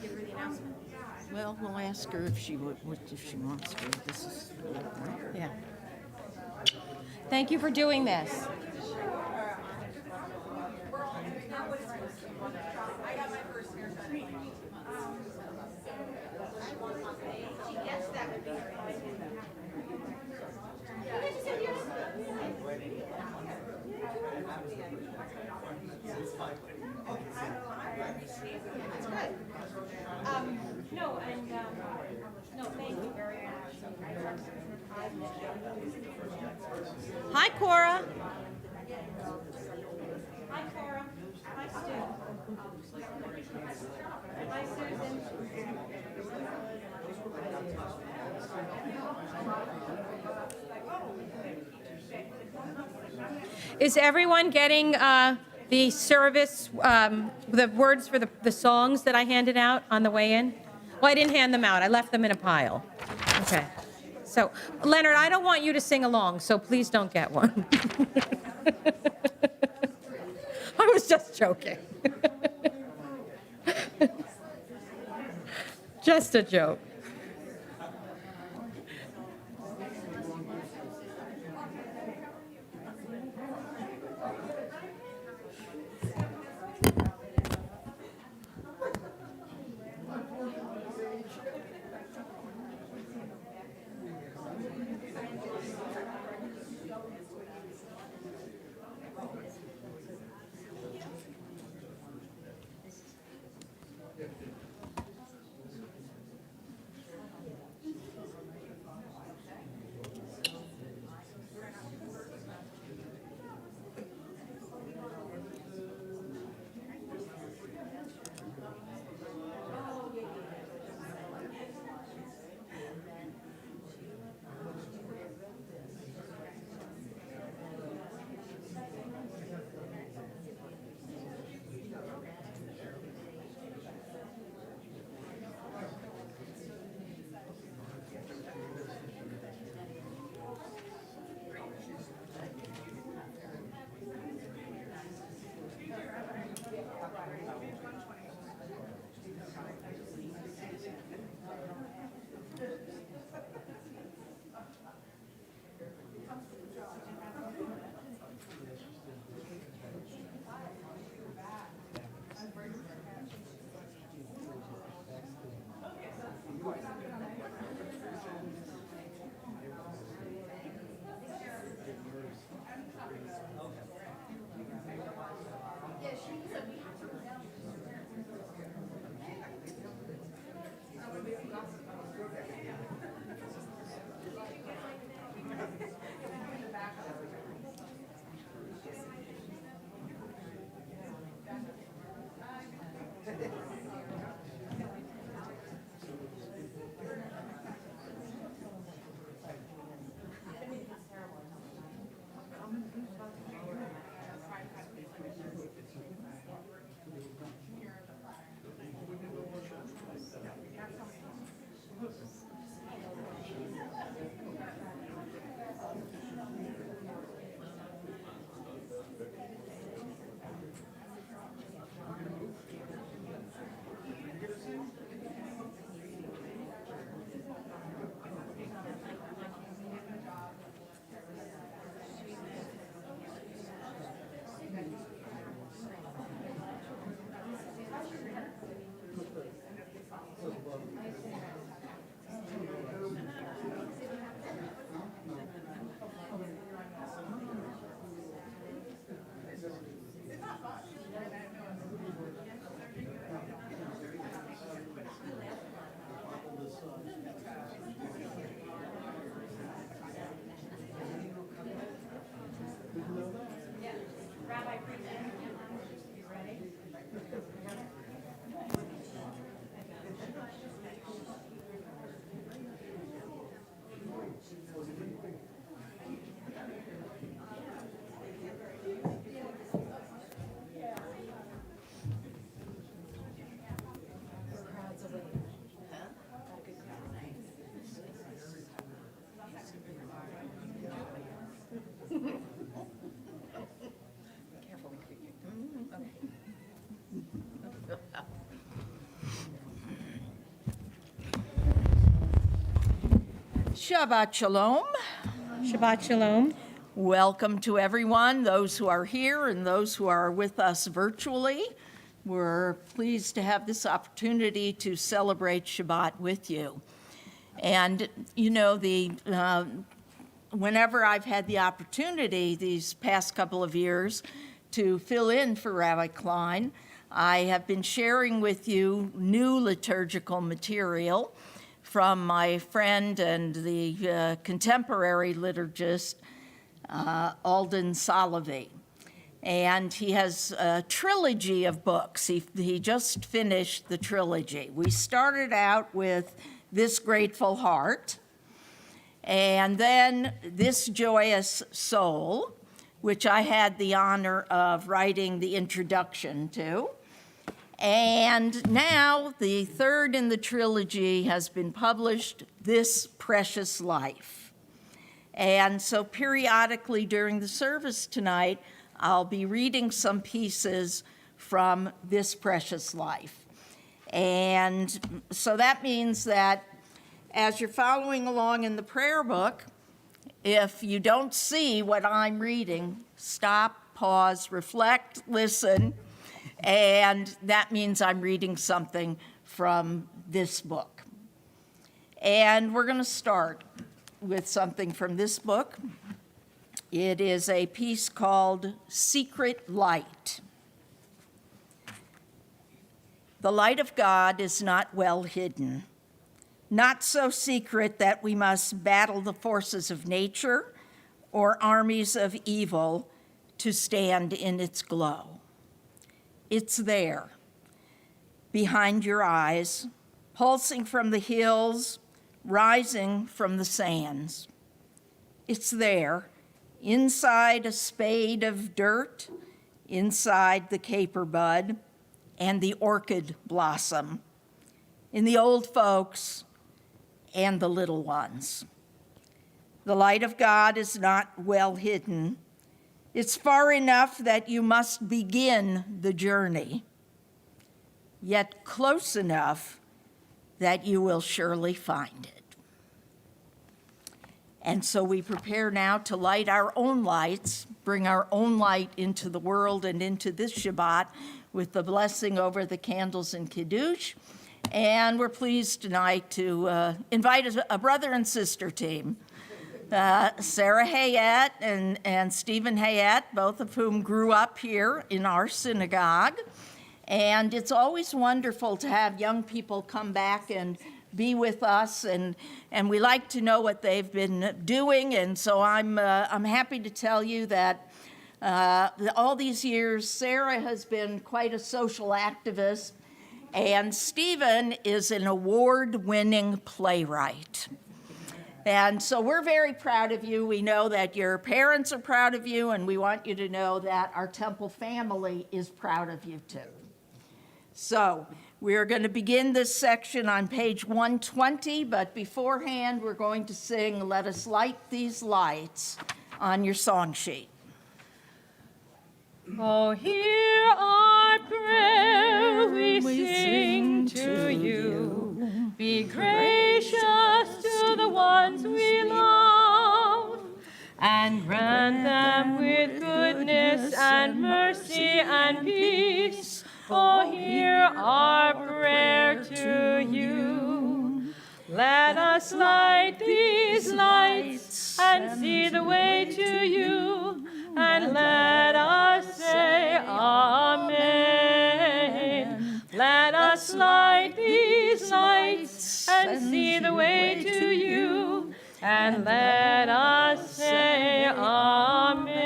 give her the announcement? Well, we'll ask her if she if she wants to. This is Yeah. Thank you for doing this. No, thank you very much. Hi, Cora. Hi, Cora. Hi, Stu. Hi, Susan. Is everyone getting the service, the words for the songs that I handed out on the way in? Well, I didn't hand them out. I left them in a pile. Okay. So, Leonard, I don't want you to sing along, so please don't get one. I was just joking. Just a joke. Shabbat Shalom. Shabbat Shalom. Welcome to everyone, those who are here and those who are with us virtually. We're pleased to have this opportunity to celebrate Shabbat with you. And, you know, whenever I've had the opportunity these past couple of years to fill in for Rabbi Klein, I have been sharing with you new liturgical material from my friend and the contemporary liturgist, Alden Salovey. And he has a trilogy of books. He just finished the trilogy. We started out with This Grateful Heart, and then This Joyous Soul, which I had the honor of writing the introduction to. And now the third in the trilogy has been published, This Precious Life. And so periodically during the service tonight, I'll be reading some pieces from This Precious Life. And so that means that as you're following along in the prayer book, if you don't see what I'm reading, stop, pause, reflect, listen, and that means I'm reading something from this book. And we're going to start with something from this book. It is a piece called Secret Light. The light of God is not well hidden, not so secret that we must battle the forces of nature or armies of evil to stand in its glow. It's there, behind your eyes, pulsing from the hills, rising from the sands. It's there, inside a spade of dirt, inside the caper bud and the orchid blossom, in the old folks and the little ones. The light of God is not well hidden. It's far enough that you must begin the journey, yet close enough that you will surely find it. And so we prepare now to light our own lights, bring our own light into the world and into this Shabbat with the blessing over the candles and Kiddush. And we're pleased tonight to invite a brother and sister team. Sarah Hayat and Stephen Hayat, both of whom grew up here in our synagogue. And it's always wonderful to have young people come back and be with us, and we like to know what they've been doing. And so I'm happy to tell you that all these years, Sarah has been quite a social activist, and Stephen is an award-winning playwright. And so we're very proud of you. We know that your parents are proud of you, and we want you to know that our Temple family is proud of you too. So we're going to begin this section on page 120, but beforehand we're going to sing Let Us Light These Lights on your song sheet. Oh, hear our prayer we sing to you. Be gracious to the ones we love, and grant them with goodness and mercy and peace. Oh, hear our prayer to you. Let us light these lights and see the way to you, and let us say Amen. Let us light these lights and see the way to you, and let us say Amen.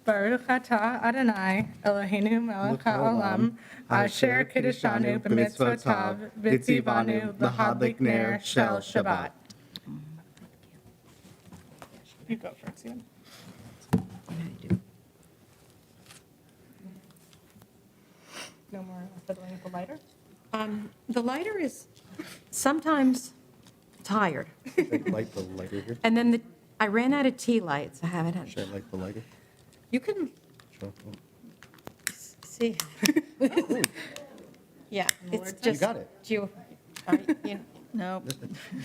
Baruch atah Adonai Eloheinu melech haolam asher kiddushanu b'mitzvotav v'tzivanu l'hadlik ner shel Shabbat. You go first, Ian. No more fiddling with the lighter? The lighter is sometimes tired. Light the lighter here. And then I ran out of tea lights. I haven't had. Should I light the lighter? You can Sure. see. Yeah, it's just. got it. Do you All right, No,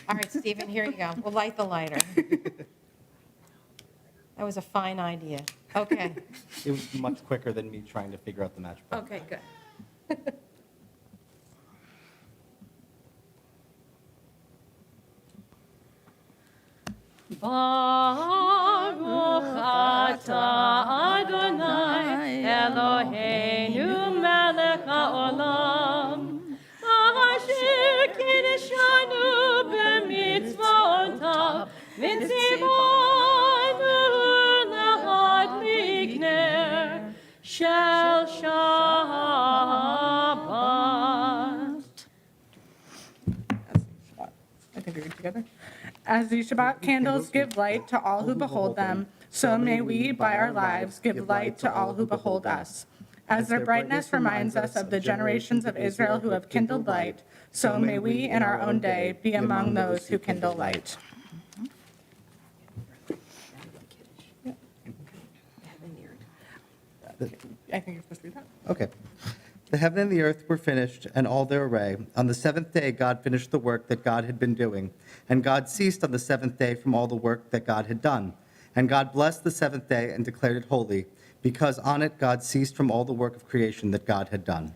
all right, Stephen, here you go. We'll light the lighter. That was a fine idea. Okay, It was much quicker than me trying to figure out the matchbook. okay, good. Baruch atah Adonai Eloheinu melech haolam asher kiddushanu b'mitzvotav mitzivanu lehadlik ner shel Shabbat. I think we're good together. As the Shabbat candles give light to all who behold them, so may we, by our lives, give light to all who behold us. As their brightness reminds us of the generations of Israel who have kindled light, so may we, in our own day, be among those who kindle light. I think you're supposed to read that. Okay. The heaven and the earth were finished, and all their array. On the seventh day, God finished the work that God had been doing. And God ceased on the seventh day from all the work that God had done. And God blessed the seventh day and declared it holy, because on it God ceased from all the work of creation that God had done.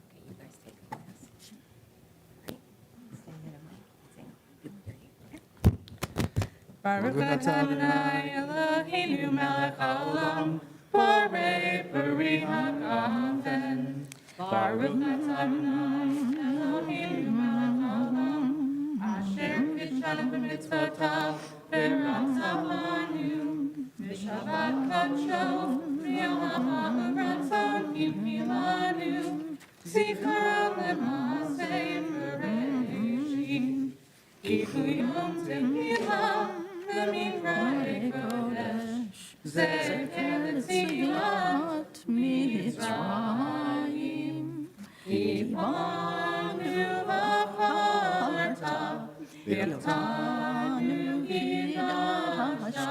Baruch atah Adonai Eloheinu melech haolam, borei peri hagafen. Baruch atah Adonai Eloheinu melech haolam, asher kiddushanu b'mitzvotav v'ratzavanu, v'shabbat kadsho, v'yom ha'aratzon himilanu, zikra l'maaseh v'reishim, kihu yom tehillah, v'mivrei kodesh, zeker l'tzilat Mitzrayim, ibanu v'charta, v'yotanu kidashta,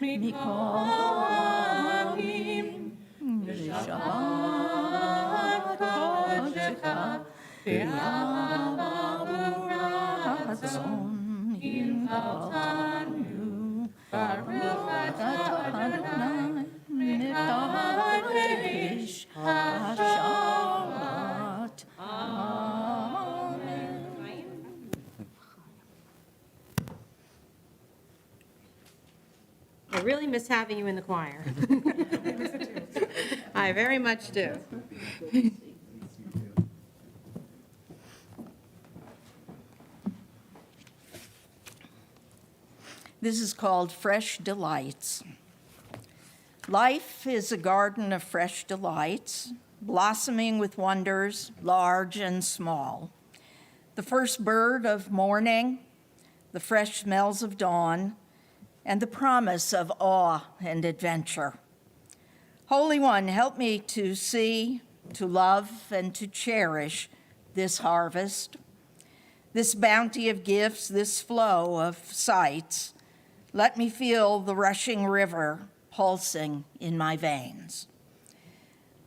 mikol ha'amim, v'shabbat kodecha, v'yahava u'ratzon, imchatanu, Baruch atah Adonai, mekadesh hashabbat. Amen. I really miss having you in the choir. I very much do. this is called Fresh Delights. Life is a garden of fresh delights, blossoming with wonders, large and small. The first bird of morning, the fresh smells of dawn, and the promise of awe and adventure. Holy One, help me to see, to love, and to cherish this harvest, this bounty of gifts, this flow of sights. Let me feel the rushing river pulsing in my veins.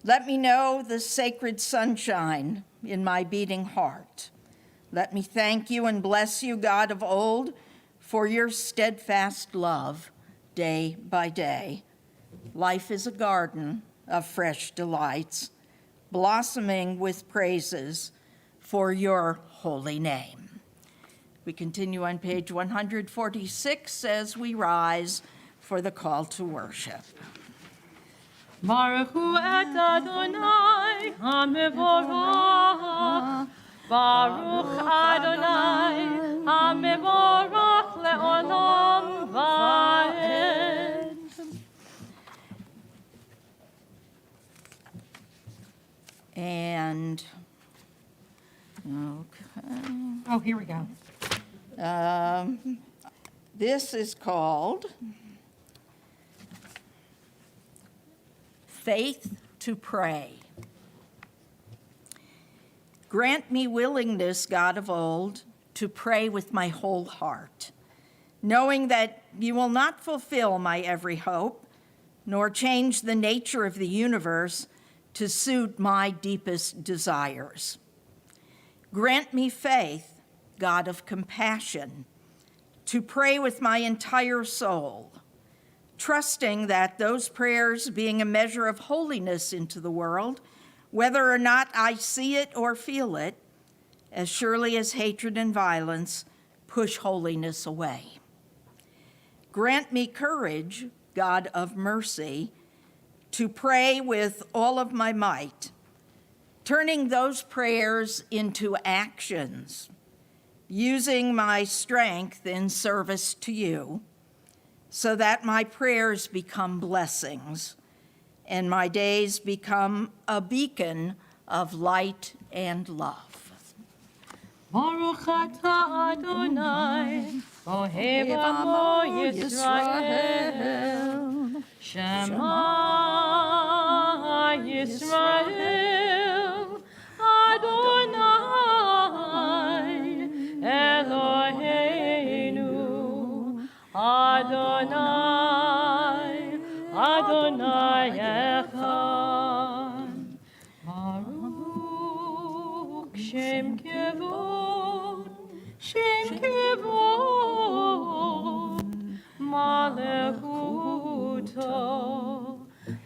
Let me know the sacred sunshine in my beating heart. Let me thank you and bless you, God of old, for your steadfast love day by day. Life is a garden of fresh delights, blossoming with praises for your holy name. We continue on page 146 as we rise for the call to worship. Baruch hu et Adonai HaMevorach, Baruch Adonai HaMevorach le'olam va'ed. And, okay. Oh, here we go. This is called Faith to Pray. Grant me willingness, God of old, to pray with my whole heart, knowing that you will not fulfill my every hope, nor change the nature of the universe to suit my deepest desires. Grant me faith God of compassion, to pray with my entire soul, trusting that those prayers being a measure of holiness into the world, whether or not I see it or feel it, as surely as hatred and violence push holiness away. Grant me courage, God of mercy, to pray with all of my might, turning those prayers into actions, using my strength in service to you, so that my prayers become blessings and my days become a beacon of light and love. Baruch atah Adonai, Ohev Amo Yisrael, Shema Yisrael, Adonai Eloheinu, Adonai, Adonai Echad. Baruch Shem Kevod, Shem Kevod, Malechuto,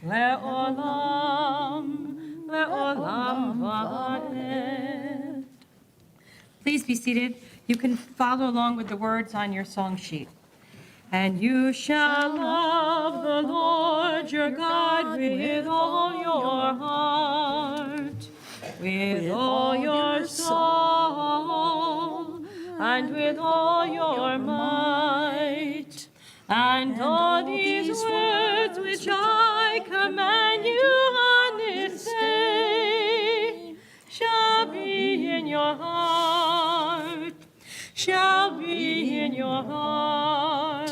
Le'olam, Le'olam Va'ed. Please be seated. You can follow along with the words on your song sheet. And you shall love the Lord your God with all your heart, with all your soul, and with all your might. And all these words which I command you on this day shall be in your heart, shall be in your heart.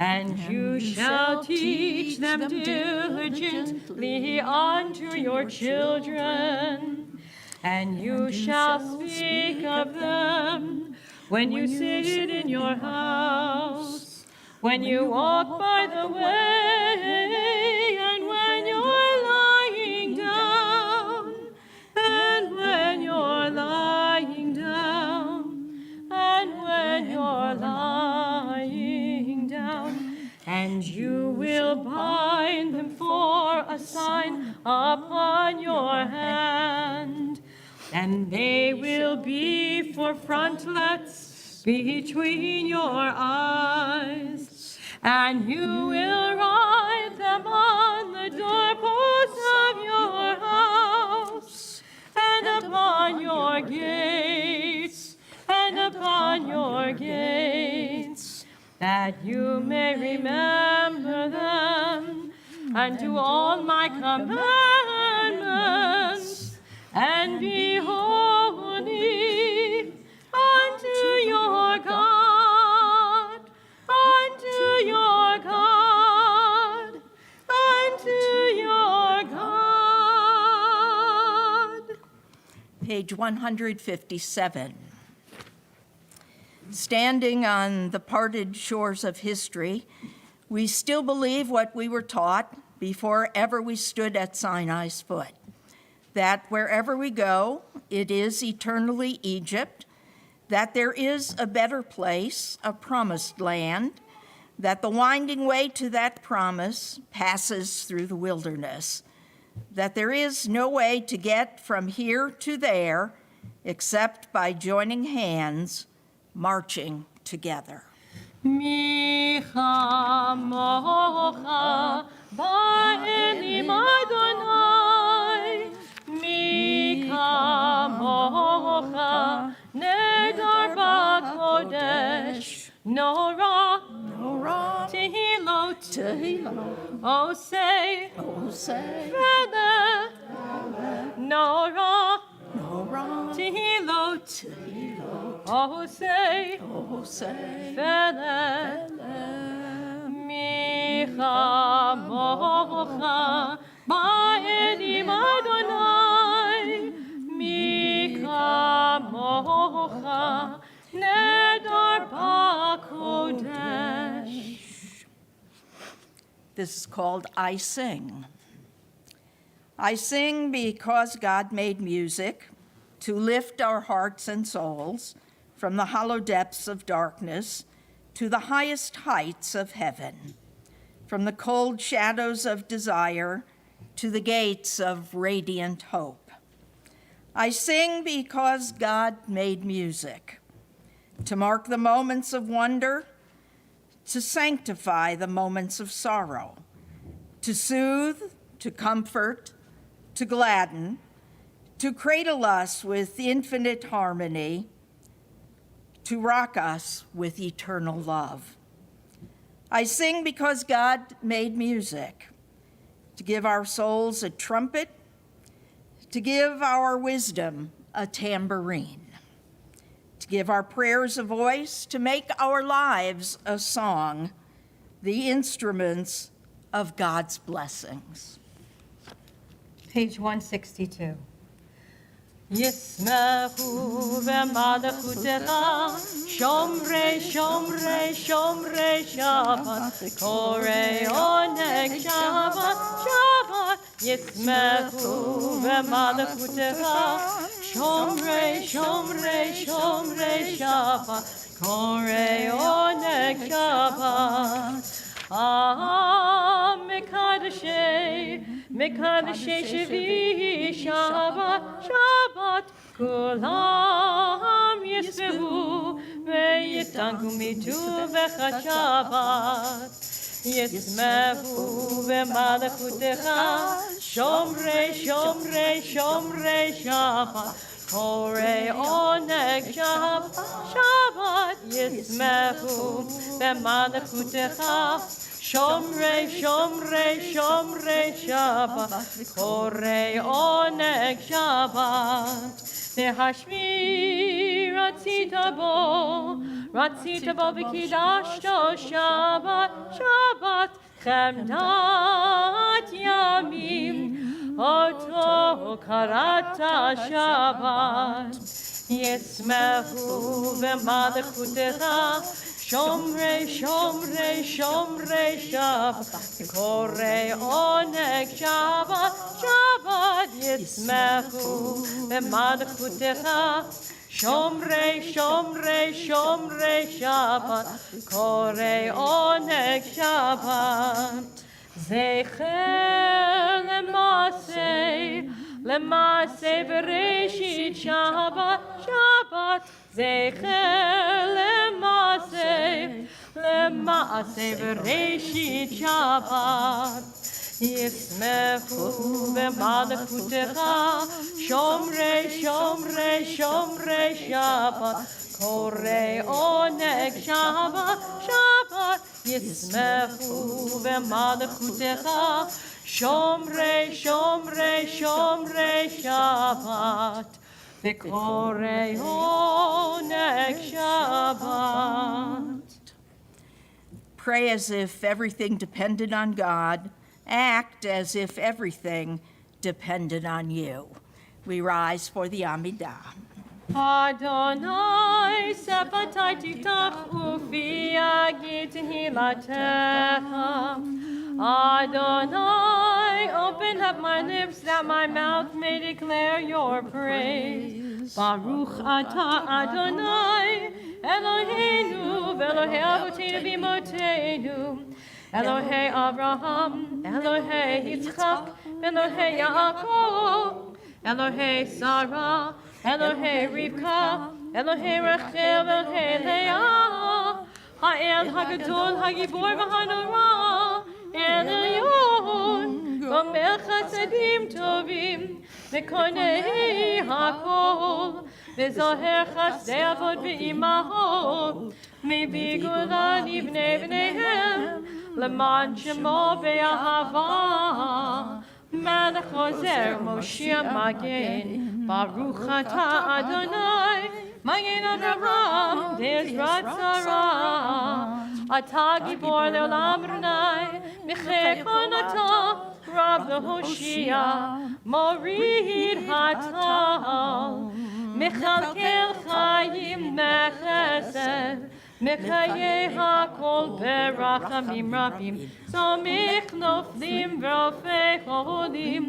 And you shall teach them diligently unto your children, and you shall speak of them when you sit in your house, when you walk by the way, and when you're lying down, and when you're lying down, and when you're lying down. And you will bind them for a sign upon your hand, and they will be for frontlets between your eyes, and you will write them on the doorposts of your house, and upon your gates, and upon your gates, that you may remember them, and do all my commandments, and be holy unto your God, unto your God, unto your God. Page 157. Standing on the parted shores of history, we still believe what we were taught before ever we stood at Sinai's foot, that wherever we go, it is eternally Egypt, that there is a better place, a promised land, that the winding way to that promise passes through the wilderness, that there is no way to get from here to there except by joining hands, marching together. Micha mocha ba'elim Adonai, Micha mocha nedar ba'kodesh, Nora, tehilot, osei, vele, Nora, tehilot, osei, vele, Micha mocha ba'elim Adonai, Micha mocha nedar ba'kodesh. This is called I Sing. I sing because God made music to lift our hearts and souls from the hollow depths of darkness to the highest heights of heaven, from the cold shadows of desire to the gates of radiant hope. I sing because God made music, to mark the moments of wonder, to sanctify the moments of sorrow, to soothe, to comfort, to gladden, to cradle us with infinite harmony, to rock us with eternal love. I sing because God made music, to give our souls a trumpet, to give our wisdom a tambourine, to give our prayers a voice, to make our lives a song, the instruments of God's blessings. Page 162. ישמחו במלכותך, שומרי שומרי שומרי שבת, קוראי עונג שבת שבת. ישמחו במלכותך, שומרי שומרי שומרי שבת, קוראי עונג שבת. מקדשי שבי שבת שבת, כולם ישבו ויתענגו מטובך שבת. ישמחו במלכותך, שומרי שומרי שומרי שבת, קוראי עונג שבת שבת. ישמחו במלכותך, שומרי שומרי שומרי שבת, קוראי עונג שבת. להשמיר רצית בו וקידשתו שבת שבת, חמדת ימים אותו קראת שבת. ישמחו במלכותך, שומרי שומרי שומרי שבת, קוראי עונג שבת שבת. ישמחו במלכותך, שומרי שומרי שומרי שבת, קוראי עונג שבת. זכר למעשה בראשית שבת שבת, זכר למעשה בראשית שבת. ישמחו במלכותך, שומרי שומרי שומרי שבת, קוראי עונג שבת שבת. ישמחו במלכותך, שומרי שומרי שומרי שבת, וקוראי עונג שבת. Pray as if everything depended on God. Act as if everything depended on you. We rise for the Amidah. Adonai, sepatai tiftach ufi yagid tehillatech. Adonai, open up my lips that my mouth may declare your praise. Baruch atah Adonai, Eloheinu, Elohei Avotenu v'Imotenu, Elohei Abraham, Elohei Yitzchak, Elohei Yaakov, Elohei Sarah, Elohei Rivka, Elohei Rachel, Elohei Leah, Ha'el Hagadol, Hagibor v'Hanora, El Elyon, Gomel Chasadim Tovim, Mekonei Hakol, V'Zoher Chasdei Avot v'Imahot, Me'Bigula Nivnei V'neihem, L'man Shemo Be'ahava, Melech Ozer Moshiach Magen, Baruch atah Adonai, Magen Avraham, De'ezrat Sarah, Atah Gibor Le'olam Adonai, Michekon atah, Rav L'Hoshia, Morid Hatal, Mechalkel Chayim Mechesed, Mechayeh HaKol Berachamim Rabim, Samich Noflim V'Rofei Cholim,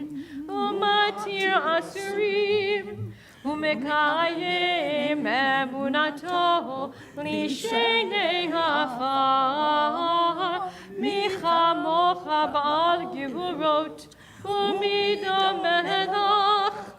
Umatir Asurim, ומקיים אמונתו לשני עפר. מי כמוך בעל גבורות ומידה מלך,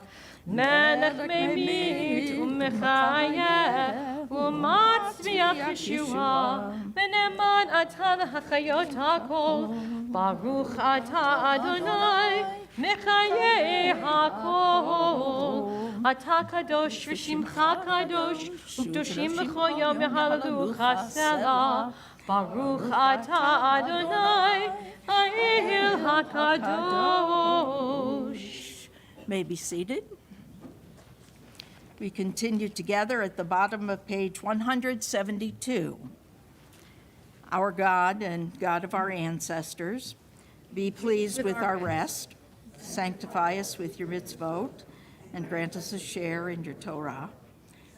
מלך ממית ומחיה ומצמיח ישועה, ונאמן אתה להחיות הכל. ברוך אתה אדוני מחיה הכל. אתה קדוש ושמך קדוש, וקדושים בכל יום יהללוך סלה. ברוך אתה אדוני האל הקדוש. May be seated. We continue together at the bottom of page 172. Our God and God of our ancestors, be pleased with our rest. Sanctify us with your mitzvot, and grant us a share in your Torah.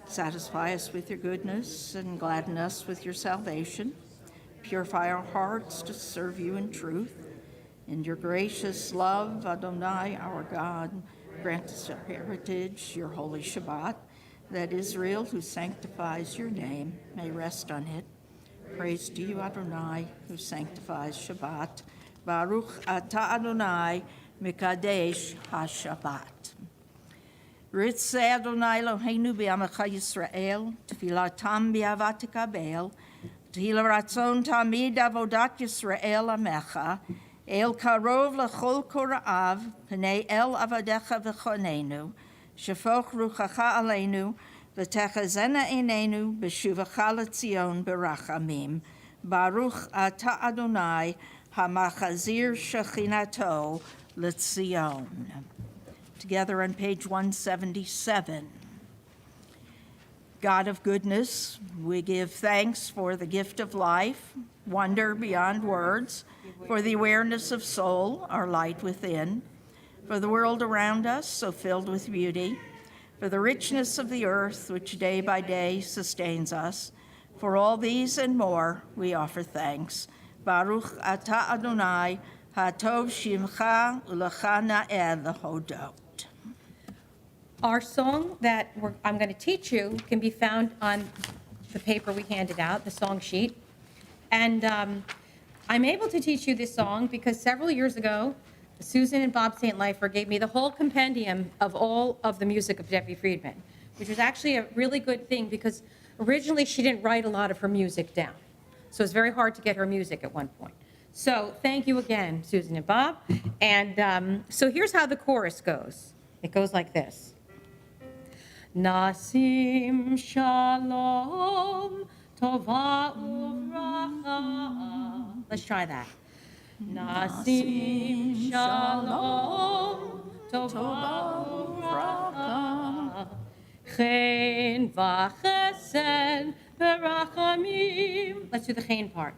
Satisfy us with your goodness, and gladden us with your salvation. Purify our hearts to serve you in truth. In your gracious love, Adonai, our God, grant us our heritage, your holy Shabbat, that Israel, who sanctifies your name, may rest on it. Praise to you, Adonai, who sanctifies Shabbat. Baruch atah Adonai, mikadesh ha-Shabbat. Ritzeh Adonai Eloheinu b'amecha Yisrael, tfilatam b'avat tekabel, tehila ratzon tamid avodat Yisrael amecha, El karov lechol kora'av, pnei el avadecha v'chonenu, shefoch ruchacha aleinu, v'techazena einenu, b'shuvacha l'tzion b'rachamim. Baruch ata Adonai, hamachazir shechinato l'tzion. Together on page 177. God of goodness, we give thanks for the gift of life, wonder beyond words, for the awareness of soul, our light within, for the world around us, so filled with beauty, for the richness of the earth, which day by day sustains us. For all these and more, we offer thanks. Baruch atah Adonai, hatov shimcha u'lecha na'eh lehodot. Our song that I'm going to teach you can be found on the paper we handed out, the song sheet. And I'm able to teach you this song because several years ago, Susan and Bob St. Leifer gave me the whole compendium of all of the music of Debbie Friedman, which was actually a really good thing because originally she didn't write a lot of her music down. So it's very hard to get her music at one point. So thank you again, Susan and Bob. And so here's how the chorus goes. It goes like this. Nasim shalom tova uvracha. Let's try that. Nasim shalom tova uvracha. Chen v'chesed v'rachamim. Let's do the chen part.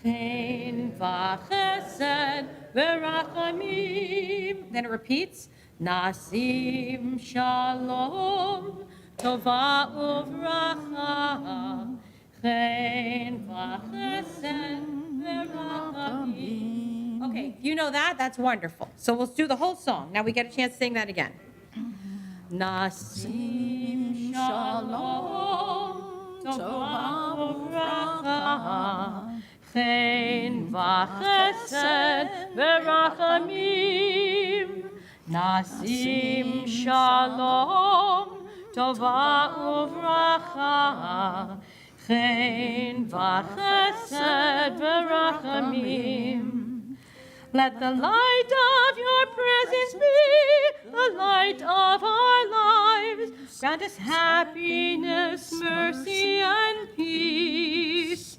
Chen v'chesed v'rachamim. Then it repeats. Nasim shalom tova uvracha. Chen v'chesed v'rachamim. Okay, you know that? That's wonderful. So we'll do the whole song. Now we get a chance to sing that again. Nasim shalom tova uvracha. Chen v'chesed v'rachamim. Nasim shalom tova uvracha. Chen v'chesed v'rachamim. Let the light of your presence be the light of our lives. Grant us happiness, mercy, and peace.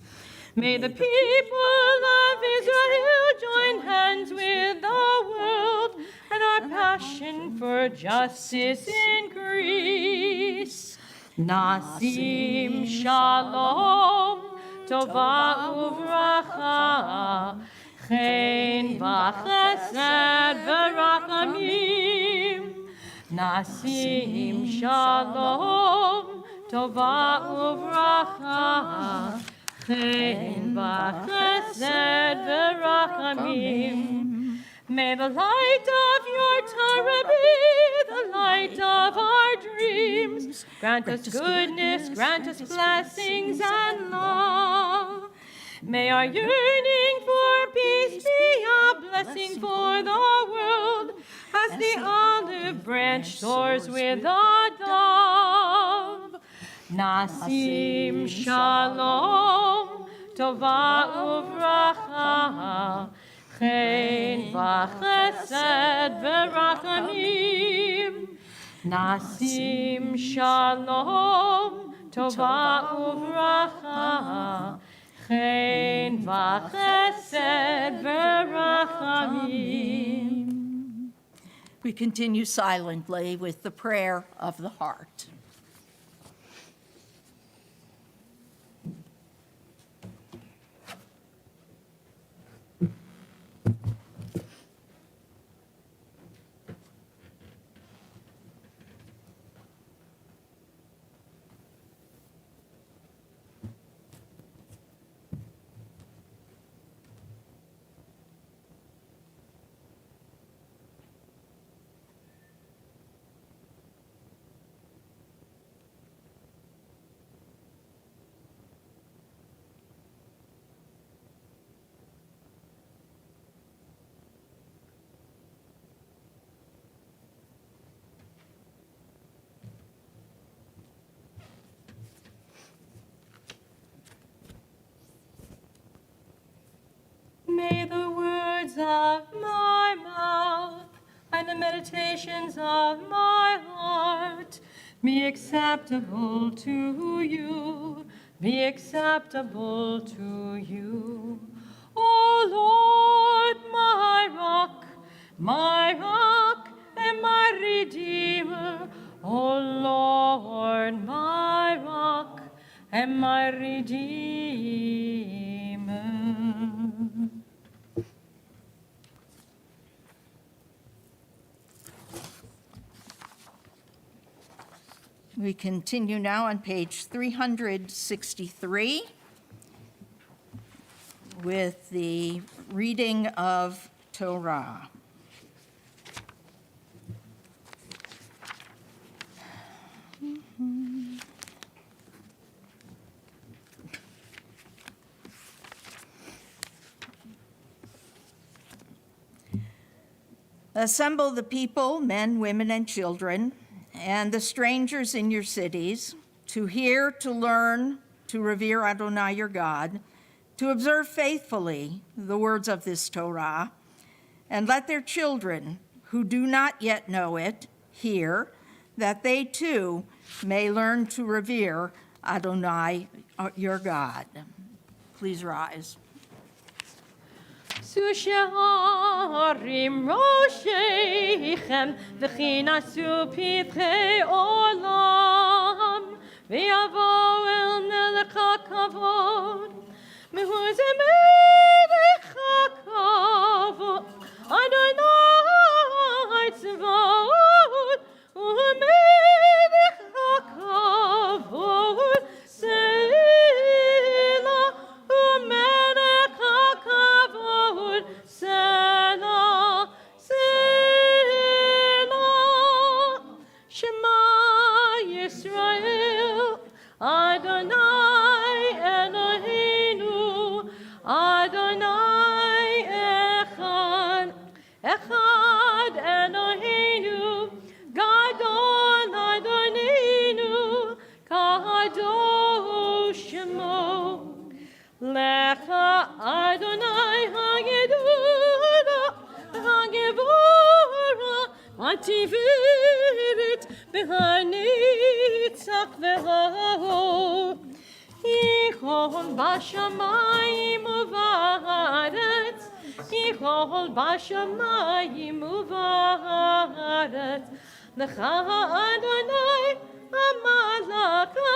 May the people of Israel join hands with the world, and our passion for justice increase. Nasim shalom tova uvracha. Chen v'chesed v'rachamim. Nasim shalom tova uvracha. Chen v'chesed v'rachamim. May the light of your Torah be the light of our dreams. Grant us goodness, grant us blessings and love. May our yearning for peace be a blessing for the world, as the olive branch soars with a dove. Nasim shalom, tova uvracha, chen v'chesed v'rachamim. Nasim shalom, tova uvracha, chen v'chesed v'rachamim. We continue silently with the prayer of the heart. May the words of my mouth and the meditations of my heart be acceptable to you, be acceptable to you. O Lord, my rock and my redeemer. O Lord, my rock and my redeemer. We continue now on page 363 with the reading of Torah. Assemble the people, men, women, and children, and the strangers in your cities, to hear, to learn, to revere Adonai your God, to observe faithfully the words of this Torah, and let their children, who do not yet know it, hear, that they too may learn to revere Adonai your God. Please rise. Susharim Rosheichem v'chinasu pitchei olam v'yavo el melech hakavod mehuze melech hakavod Adonai tzvaot u'melech hakavod Selah u'melech hakavod Selah, Selah, Shema Yisrael, Adonai Eloheinu, Adonai Echad, Echad Eloheinu, Gadol Adonenu, Kadosh Shemo, Lecha Adonai Hagedura, Hagevura, Mativirit, Behanitzach Veho, Yichol Bashamayim Uvaretz, Yichol Bashamayim Uvaretz, Lecha Adonai Amalaka,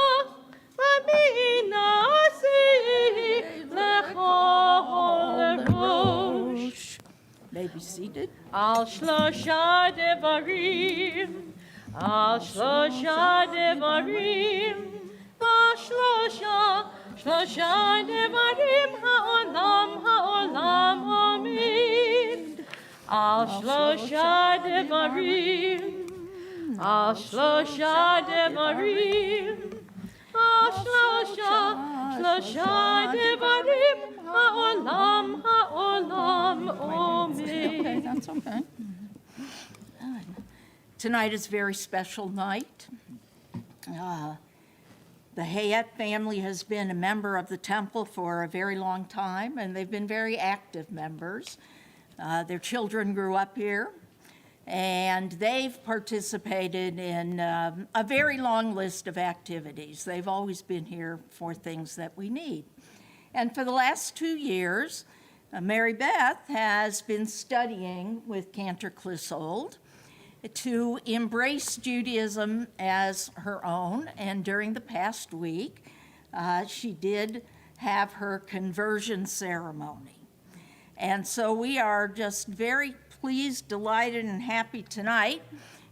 May be seated. Al shlosha devarim, al shlosha devarim, al shlosha devarim, ha'olam amin. Al shlosha devarim, שלושה דברים, שלושה דברים, העולם עומד. That's okay. Tonight is a very special night. The Hayat family has been a member of the temple for a very long time, and they've been very active members. Their children grew up here, and they've participated in a very long list of activities. They've always been here for things that we need. And for the last 2 years, Mary Beth has been studying with Cantor Clissold to embrace Judaism as her own, and during the past week, she did have her conversion ceremony. And so we are just very pleased, delighted, and happy tonight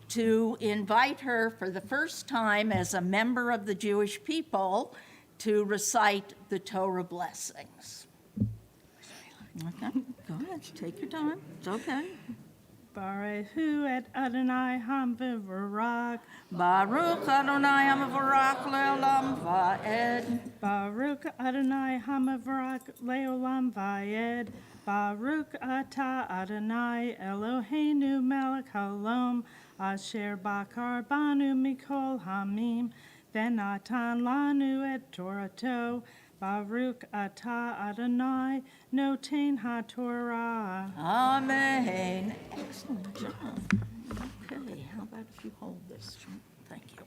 to invite her for the first time as a member of the Jewish people to recite the Torah blessings. Okay, go ahead, take your time, it's okay. Baruch et Adonai HaMevorach. Baruch Adonai HaMevorach le'olam va'ed. Baruch Adonai HaMevorach le'olam va'ed. Baruch atah Adonai Eloheinu melech haolam asher bakar banu mikol hamim v'natan lanu et Torato. Baruch atah Adonai noten haTorah. Amen. Excellent job. Okay, how about if you hold this? Thank you.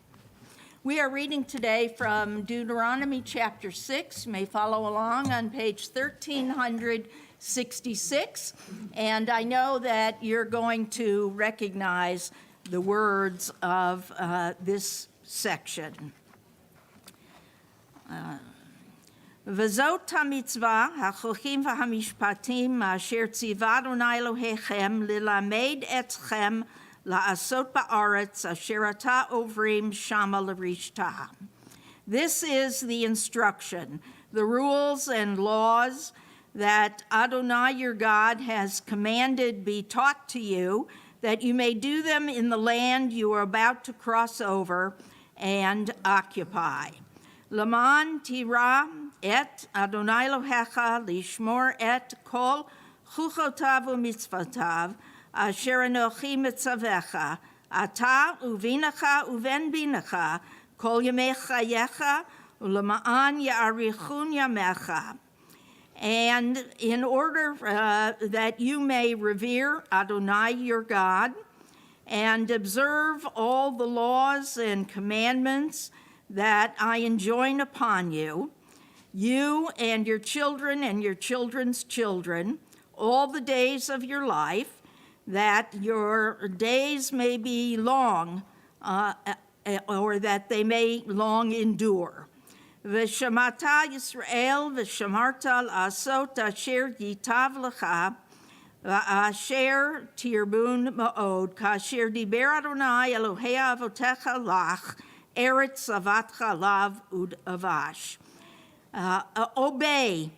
We are reading today from Deuteronomy chapter 6. You may follow along on page 1366. And I know that you're going to recognize the words of this section. וזאת המצווה, החוקים והמשפטים, אשר ציווה אדוני אלוהיכם, ללמד אתכם לעשות בארץ, אשר אתה עוברים שמה לרשתה. This is the instruction, the rules and laws that Adonai your God has commanded be taught to you, that you may do them in the land you are about to cross over and occupy. Laman tira et Adonai Elohecha lishmor et kol chuchotav umitzvotav asher anochi mitzavecha ata uvinecha uven binecha kol yamei chayecha ulama'an ya'arichun yamecha. And in order that you may revere Adonai your God and observe all the laws and commandments that I enjoin upon you, you and your children's children, all the days of your life, that your days may be long, or that they may long endure. V'shamata Yisrael v'shamarta l'asot asher yitav lecha v'asher tirbun ma'od kasher diber Adonai Elohei avotecha lach eretz avat chalav udavash. Obey,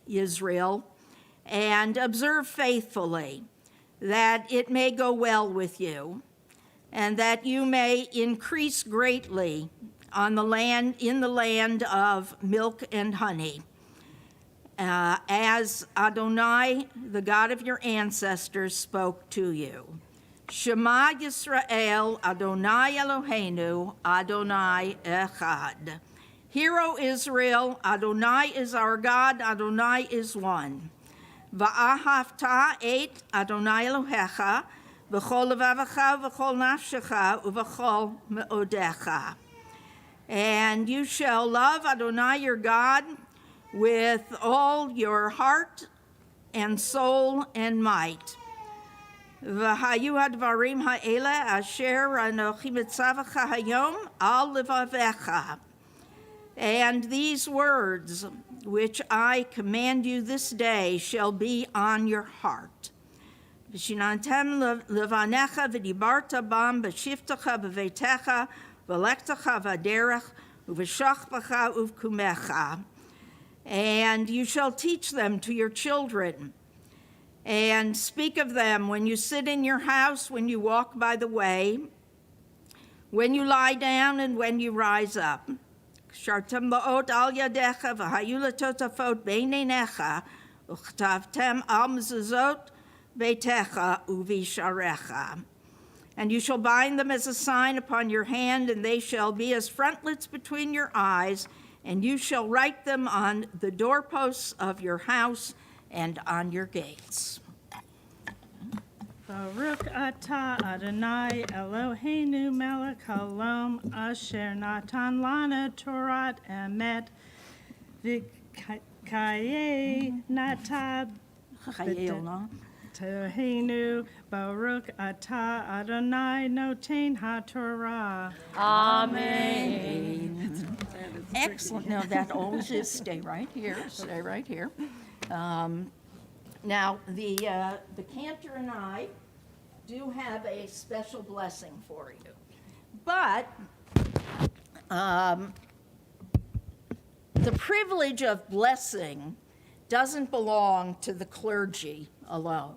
Israel, and observe faithfully, that it may go well with you, and that you may increase greatly on the land, in the land of milk and honey, as Adonai, the God of your ancestors, spoke to you. Shema Yisrael, Adonai Eloheinu, Adonai Echad. Hear, O Israel, Adonai is our God, Adonai is one. Va'ahavta et Adonai Elohecha, v'chol levavecha, v'chol nafshecha, u'v'chol me'odecha. And you shall love Adonai your God with all your heart and soul and might. V'hayu hadvarim ha'ele asher anochi mitzavecha hayom al levavecha. And these words which I command you this day shall be on your heart. V'shinantem levanecha v'dibarta bam b'shiftecha b'veitecha v'lektecha v'derech uv'shachbecha uv'kumecha. And you shall teach them to your children, and speak of them when you sit in your house, when you walk by the way, when you lie down and when you rise up. Shartem ba'ot al yadecha v'hayu latotafot beinenecha uchtavtem al mezuzot beitecha uvisharecha. And you shall bind them as a sign upon your hand, and they shall be as frontlets between your eyes, and you shall write them on the doorposts of your house and on your gates. Baruch atah Adonai Eloheinu melech haolam asher natan lana Torat emet v'kayei natab Toheinu Baruch atah Adonai noten haTorah. Amen. Excellent. Now, that always is, stay right here, stay right here. Now, the Cantor and I do have a special blessing for you. But the privilege of blessing doesn't belong to the clergy alone.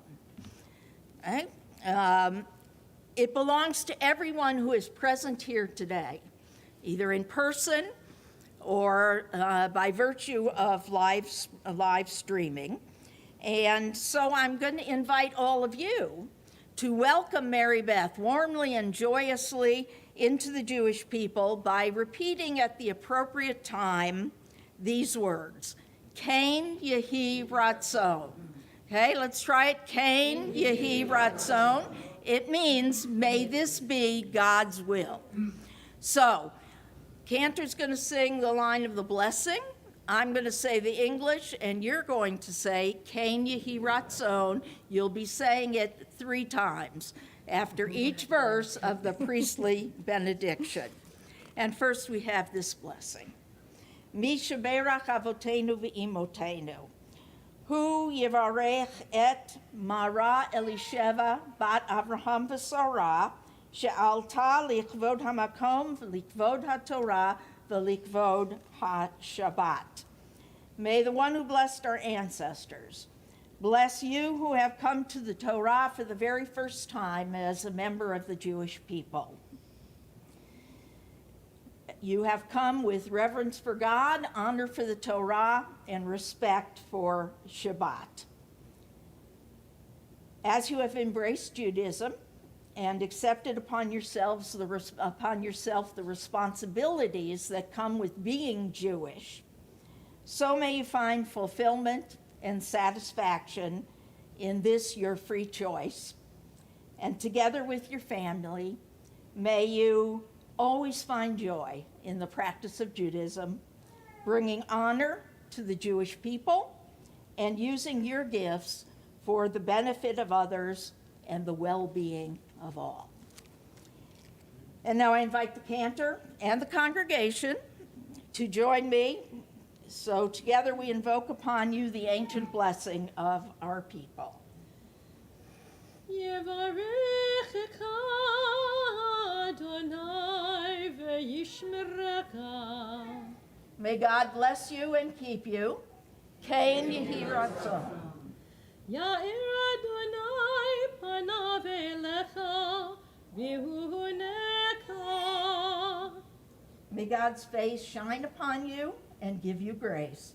Okay? It belongs to everyone who is present here today, either in person or by virtue of live streaming. And so I'm going to invite all of you to welcome Mary Beth warmly and joyously into the Jewish people by repeating at the appropriate time these words, Kain Yehi Ratzon. Okay, let's try it. Kain Yehi Ratzon. It means, may this be God's will. So, Cantor's going to sing the line of the blessing. I'm going to say the English, and you're going to say, Kain Yehi Ratzon. You'll be saying it 3 times after each verse of the priestly benediction. And first we have this blessing. Mi sheberach avotenu v'imotenu. Hu yivarech et Mara Elisheva bat Avraham v'Sarah, she'alta likvod hamakom v'likvod haTorah v'likvod haShabbat. May the one who blessed our ancestors bless you who have come to the Torah for the very first time as a member of the Jewish people. You have come with reverence for God, honor for the Torah, and respect for Shabbat. As you have embraced Judaism and accepted upon yourself the responsibilities that come with being Jewish, so may you find fulfillment and satisfaction in this your free choice. And together with your family, may you always find joy in the practice of Judaism, bringing honor to the Jewish people and using your gifts for the benefit of others and the well-being of all. And now I invite the Cantor and the congregation to join me. So together we invoke upon you the ancient blessing of our people. Yevarechecha Adonai ve'yishmerecha. May God bless you and keep you. Kain Yehi Ratzon. Ya'ir Adonai panav elecha v'yehuneka. May God's face shine upon you and give you grace.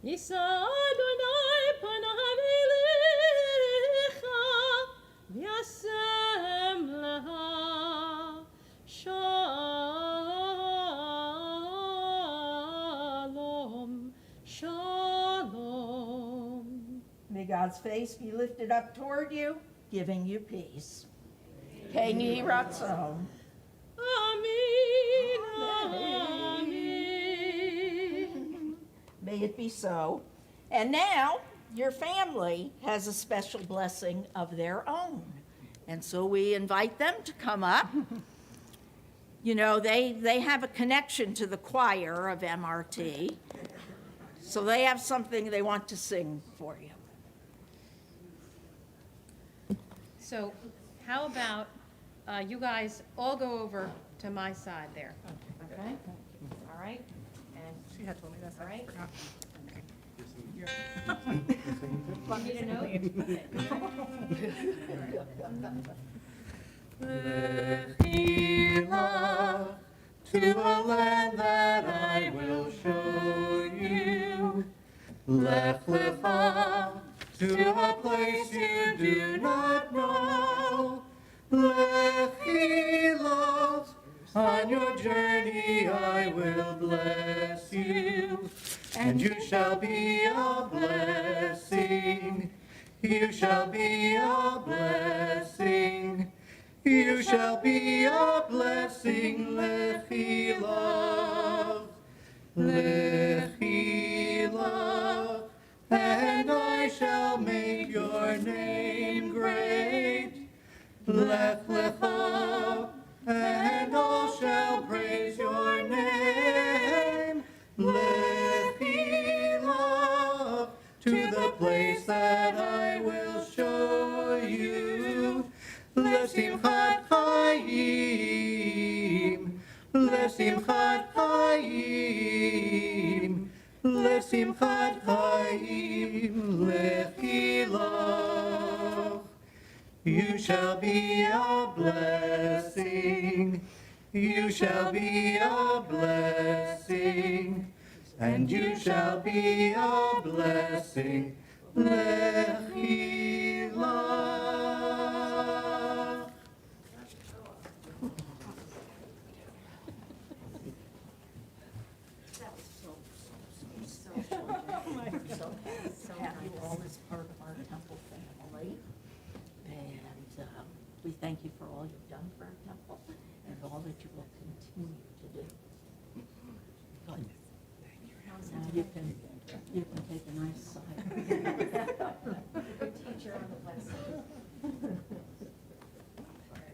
Yisa Adonai panav elecha v'yasem lecha shalom, shalom. May God's face be lifted up toward you, giving you peace. Kain Yehi Ratzon. Amen, amen. May it be so. And now, your family has a special blessing of their own. And so we invite them to come up. You know, they have a connection to the choir of MRT. So they have something they want to sing for you. So how about you guys all go over to my side there? Okay? All right? And She had told me this. All right. I forgot. want me to know? Lechilah, to a land that I will show you. Lech lecha, to a place you do not know. Lechilah, on your journey I will bless you, and you shall be a blessing. You shall be a blessing. You shall be a blessing. Lechilah, Lechilah, and I shall make your name great. Lech lecha, and all shall praise your name. Lechilah, to the place that I will show you. Lesimchat chayim, lesimchat chayim, lesimchat chayim, lechilah. You shall be a blessing, you shall be a blessing, and you shall be a blessing. Lechilah. Have you all as part of our temple family. And we thank you for all you've done for our temple and all that you will continue to do. Good. Now you can take a nice side. Good teacher on the west side.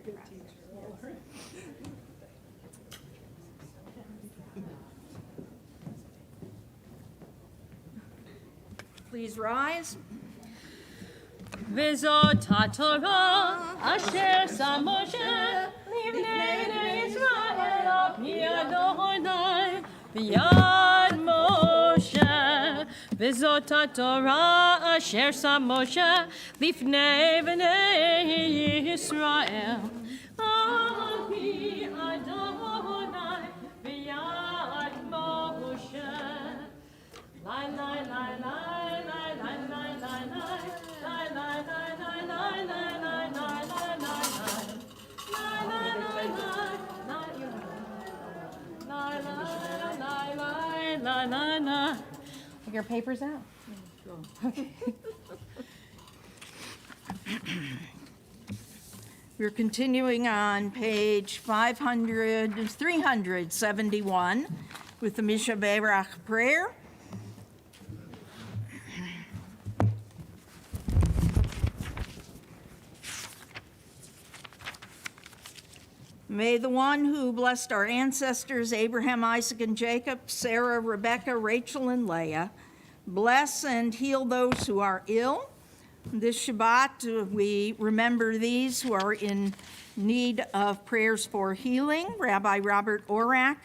Good teacher. Please rise. וזאת התורה אשר שם משה לבני ישראל על פי אדוני ביד משה. וזאת התורה אשר שם משה לפני בני ישראל על פי אדוני ביד משה. Lai lai lai lai lai lai lai lai lai lai lai lai lai lai lai lai lai lai lai. Your papers out. We're continuing on page 371 with the Mishaberach prayer. May the one who blessed our ancestors, Abraham, Isaac, and Jacob, Sarah, Rebekah, Rachel, and Leah, bless and heal those who are ill. This Shabbat, we remember these who are in need of prayers for healing: Rabbi Robert Orak,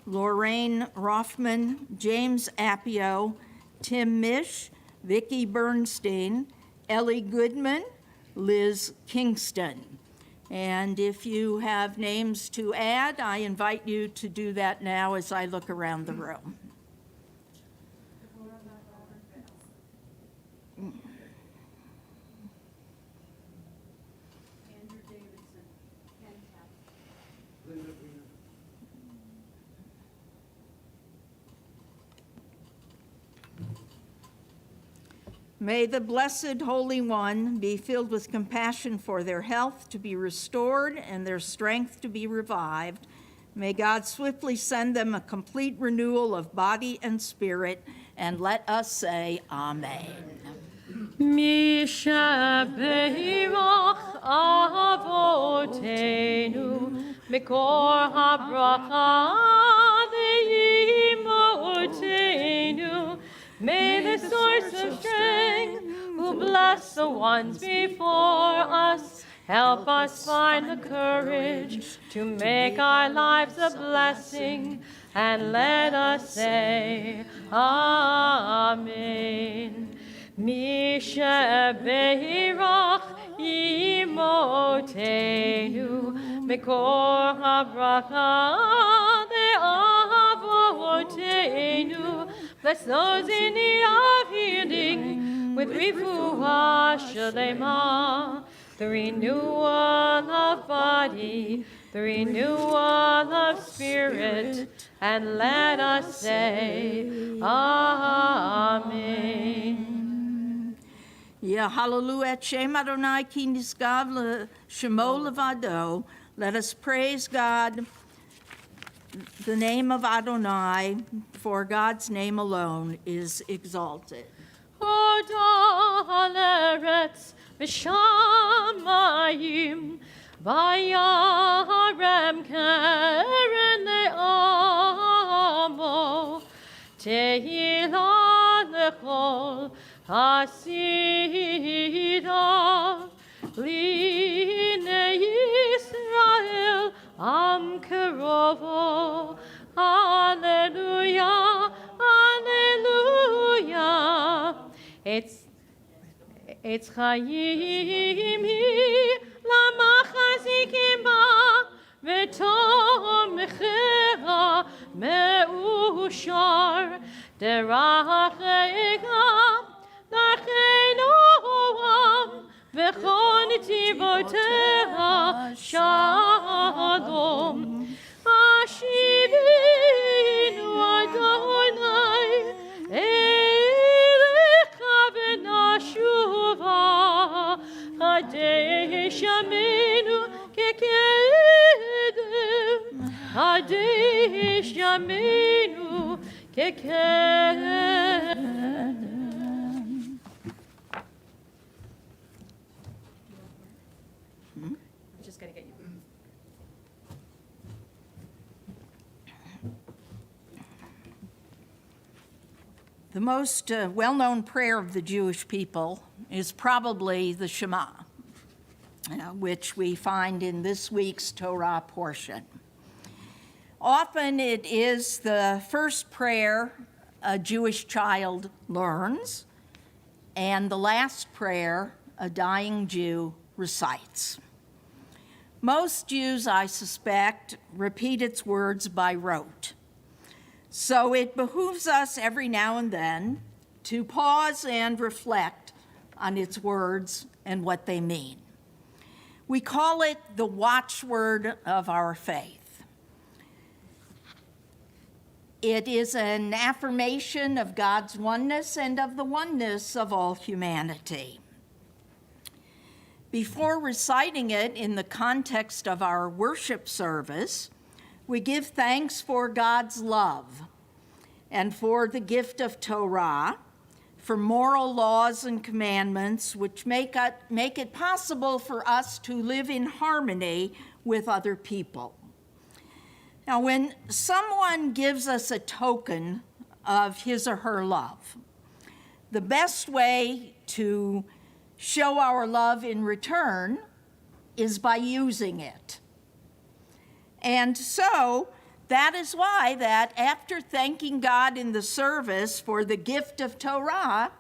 Lorraine Rothman, James Appio, Tim Mish, Vicki Bernstein, Ellie Goodman, Liz Kingston. And if you have names to add, I invite you to do that now as I look around the room. May the Blessed Holy One be filled with compassion for their health to be restored and their strength to be revived. May God swiftly send them a complete renewal of body and spirit, and let us say Amen. משבח אבותינו מקור הברכה לאמותינו. May the source of strength, who bless the ones before us, help us find the courage to make our lives a blessing, and let us say Amen. Mishaberach Imotenu Mekor HaBraka Le'avotenu. Bless those in need of healing with refuah shalema, the renewal of body, the renewal of spirit, and let us say, Amen. Yeah, hallelujah. Shem Adonai ki nisgav shemo levado. Let us praise God, the name of Adonai, for God's name alone is exalted. Hoda leretz v'shamayim vayarem keren le'amo tehila lechol hasida l'nei Yisrael am kerovo. Hallelujah, hallelujah. It's chayim hi lamachazikim ba v'tom mechera meushar derachega darchenoam v'chon tivoteha shalom. Ashivinu Adonai Elecha v'nashuva Hadesh Yameinu kekedem Hadesh Yameinu kekedem. I'm just gonna get you. The most well-known prayer of the Jewish people is probably the Shema, which we find in this week's Torah portion. Often it is the first prayer a Jewish child learns, and the last prayer a dying Jew recites. Most Jews, I suspect, repeat its words by rote. So it behooves us every now and then to pause and reflect on its words and what they mean. We call it the watchword of our faith. It is an affirmation of God's oneness and of the oneness of all humanity. Before reciting it in the context of our worship service, we give thanks for God's love and for the gift of Torah, for moral laws and commandments which make it possible for us to live in harmony with other people. Now, when someone gives us a token of his or her love, the best way to show our love in return is by using it. And so that is why that after thanking God in the service for the gift of Torah,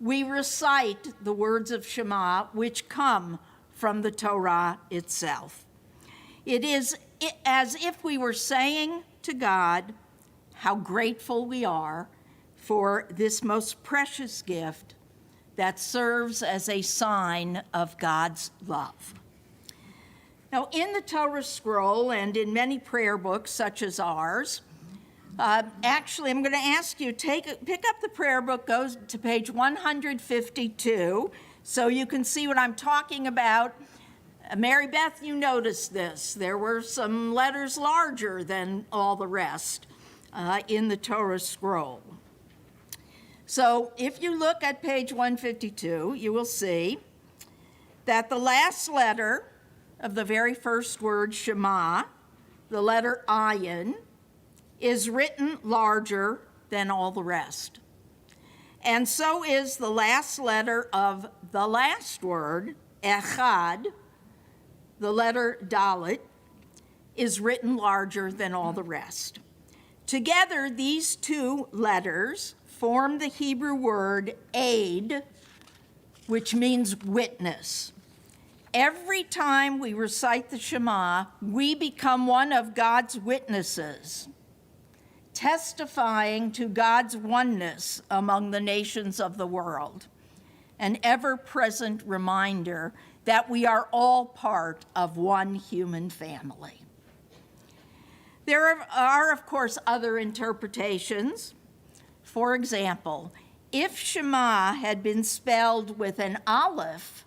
we recite the words of Shema, which come from the Torah itself. It is as if we were saying to God how grateful we are for this most precious gift that serves as a sign of God's love. Now, in the Torah scroll and in many prayer books such as ours, actually, I'm going to ask you, pick up the prayer book, go to page 152, so you can see what I'm talking about. Mary Beth, you noticed this. There were some letters larger than all the rest in the Torah scroll. So if you look at page 152, you will see that the last letter of the very first word, Shema, the letter Ayin, is written larger than all the rest. And so is the last letter of the last word, Echad, the letter Dalet, is written larger than all the rest. Together, these two letters form the Hebrew word aid, which means witness. every time we recite the Shema, we become one of God's witnesses, testifying to God's oneness among the nations of the world, an ever-present reminder that we are all part of one human family. There are, of course, other interpretations. For example, if Shema had been spelled with an aleph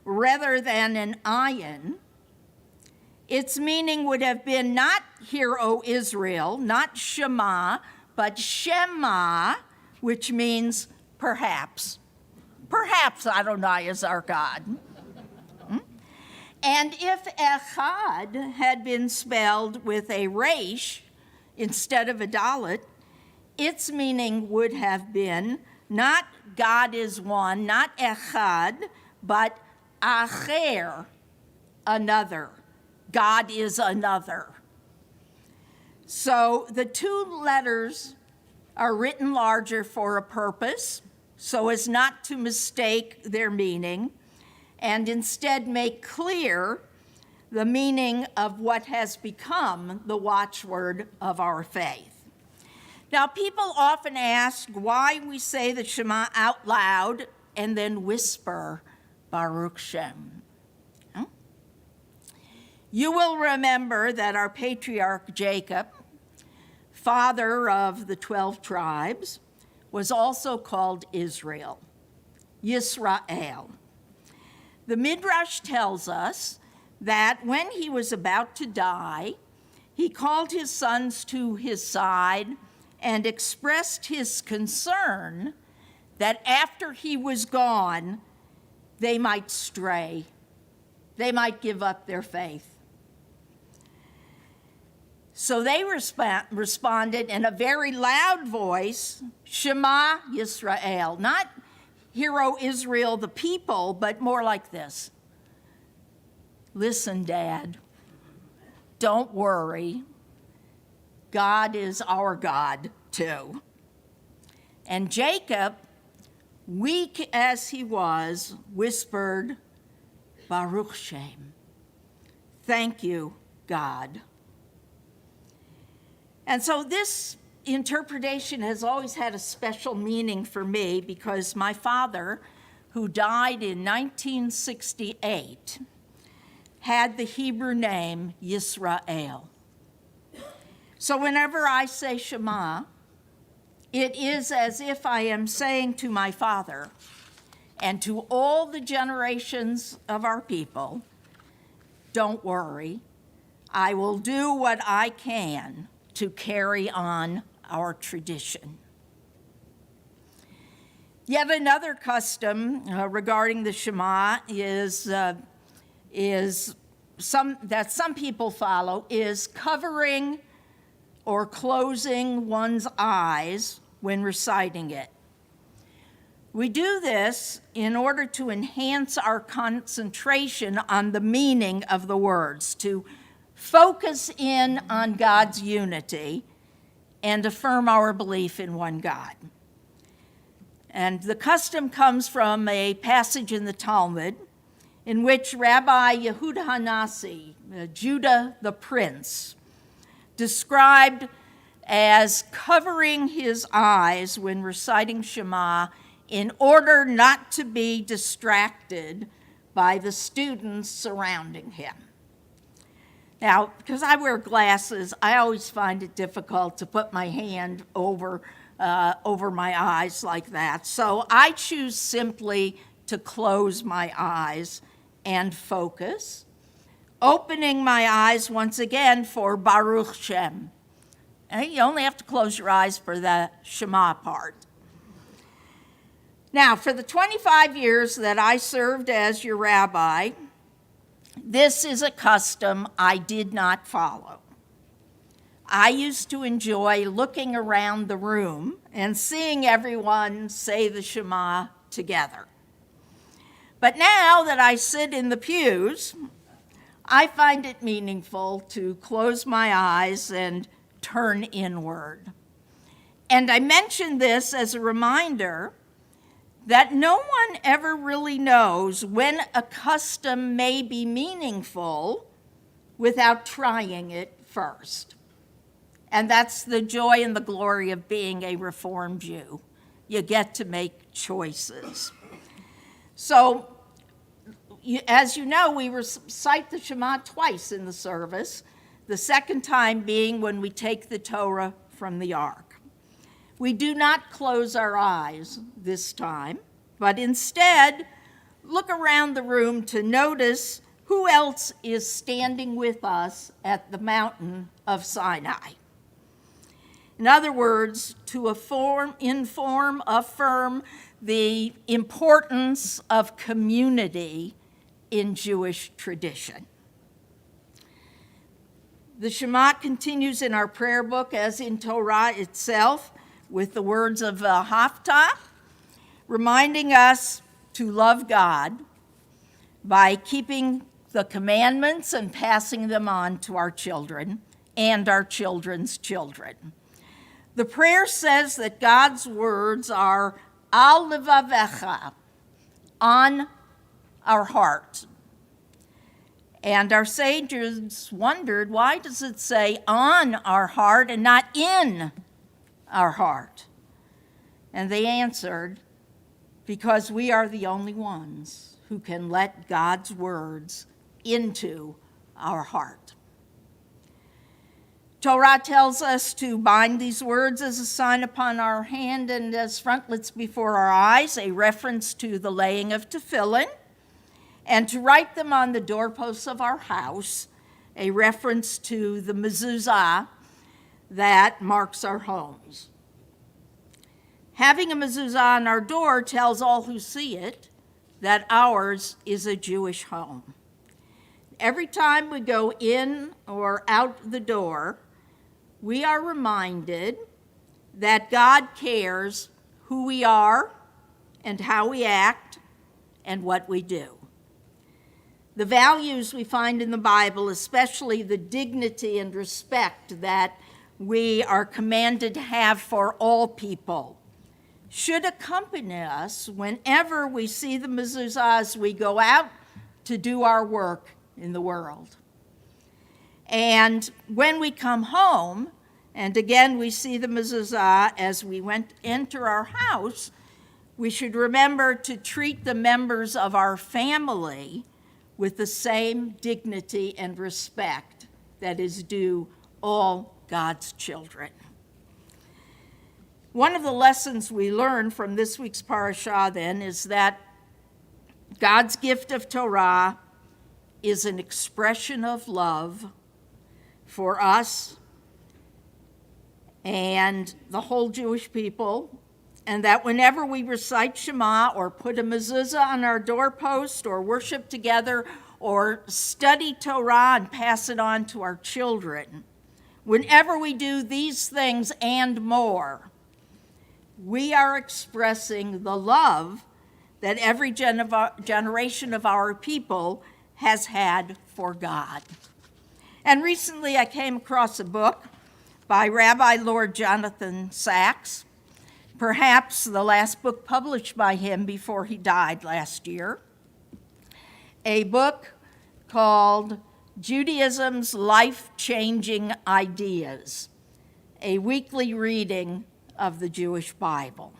rather than an ayin, its meaning would have been not "Hear, O Israel," not Shema, but Shema, which means perhaps. Perhaps Adonai is our God. And if Echad had been spelled with a resh instead of a dalet, its meaning would have been not God is one, not Echad, but Acher, another. God is another. So the two letters are written larger for a purpose, so as not to mistake their meaning, and instead make clear the meaning of what has become the watchword of our faith. Now, people often ask why we say the Shema out loud and then whisper Baruch Shem. You will remember that our patriarch Jacob, father of the 12 tribes, was also called Israel, Yisrael. The Midrash tells us that when he was about to die, he called his sons to his side and expressed his concern that after he was gone, they might stray. They might give up their faith. So they responded in a very loud voice, Shema Yisrael, not "Hear, O Israel, the people," but more like this. Listen, Dad, don't worry. God is our God too. And Jacob, weak as he was, whispered, Baruch Shem. Thank you, God. And so this interpretation has always had a special meaning for me because my father, who died in 1968, had the Hebrew name Yisrael. So whenever I say Shema, it is as if I am saying to my father and to all the generations of our people, don't worry, I will do what I can to carry on our tradition. Yet another custom regarding the Shema that some people follow is covering or closing one's eyes when reciting it. We do this in order to enhance our concentration on the meaning of the words, to focus in on God's unity and affirm our belief in one God. And the custom comes from a passage in the Talmud in which Rabbi Yehuda Hanasi, Judah the Prince, described as covering his eyes when reciting Shema in order not to be distracted by the students surrounding him. Now, because I wear glasses, I always find it difficult to put my hand over my eyes like that. So I choose simply to close my eyes and focus, opening my eyes once again for Baruch Shem. And you only have to close your eyes for the Shema part. Now, for the 25 years that I served as your rabbi, this is a custom I did not follow. I used to enjoy looking around the room and seeing everyone say the Shema together. But now that I sit in the pews, I find it meaningful to close my eyes and turn inward. And I mention this as a reminder that no one ever really knows when a custom may be meaningful without trying it first. And that's the joy and the glory of being a Reformed Jew. You get to make choices. So, as you know, we recite the Shema twice in the service, the second time being when we take the Torah from the ark. We do not close our eyes this time, but instead look around the room to notice who else is standing with us at the mountain of Sinai. In other words, to affirm the importance of community in Jewish tradition. The Shema continues in our prayer book as in Torah itself with the words of Haftah, reminding us to love God by keeping the commandments and passing them on to our children and our children's children. The prayer says that God's words are al levavecha, on our heart. And our sages wondered, why does it say on our heart and not in our heart? And they answered, because we are the only ones who can let God's words into our heart. Torah tells us to bind these words as a sign upon our hand and as frontlets before our eyes, a reference to the laying of tefillin, and to write them on the doorposts of our house, a reference to the mezuzah that marks our homes. Having a mezuzah on our door tells all who see it that ours is a Jewish home. Every time we go in or out the door, we are reminded that God cares who we are and how we act and what we do. The values we find in the Bible, especially the dignity and respect that we are commanded to have for all people, should accompany us whenever we see the mezuzah as we go out to do our work in the world. And when we come home, and again we see the mezuzah as we enter our house, we should remember to treat the members of our family with the same dignity and respect that is due all God's children. One of the lessons we learn from this week's parashah, then, is that God's gift of Torah is an expression of love for us and the whole Jewish people, and that whenever we recite Shema or put a mezuzah on our doorpost or worship together or study Torah and pass it on to our children, whenever we do these things and more, we are expressing the love that every generation of our people has had for God. And recently I came across a book by Rabbi Lord Jonathan Sacks, perhaps the last book published by him before he died last year, a book called Judaism's Life-Changing Ideas, a weekly reading of the Jewish Bible.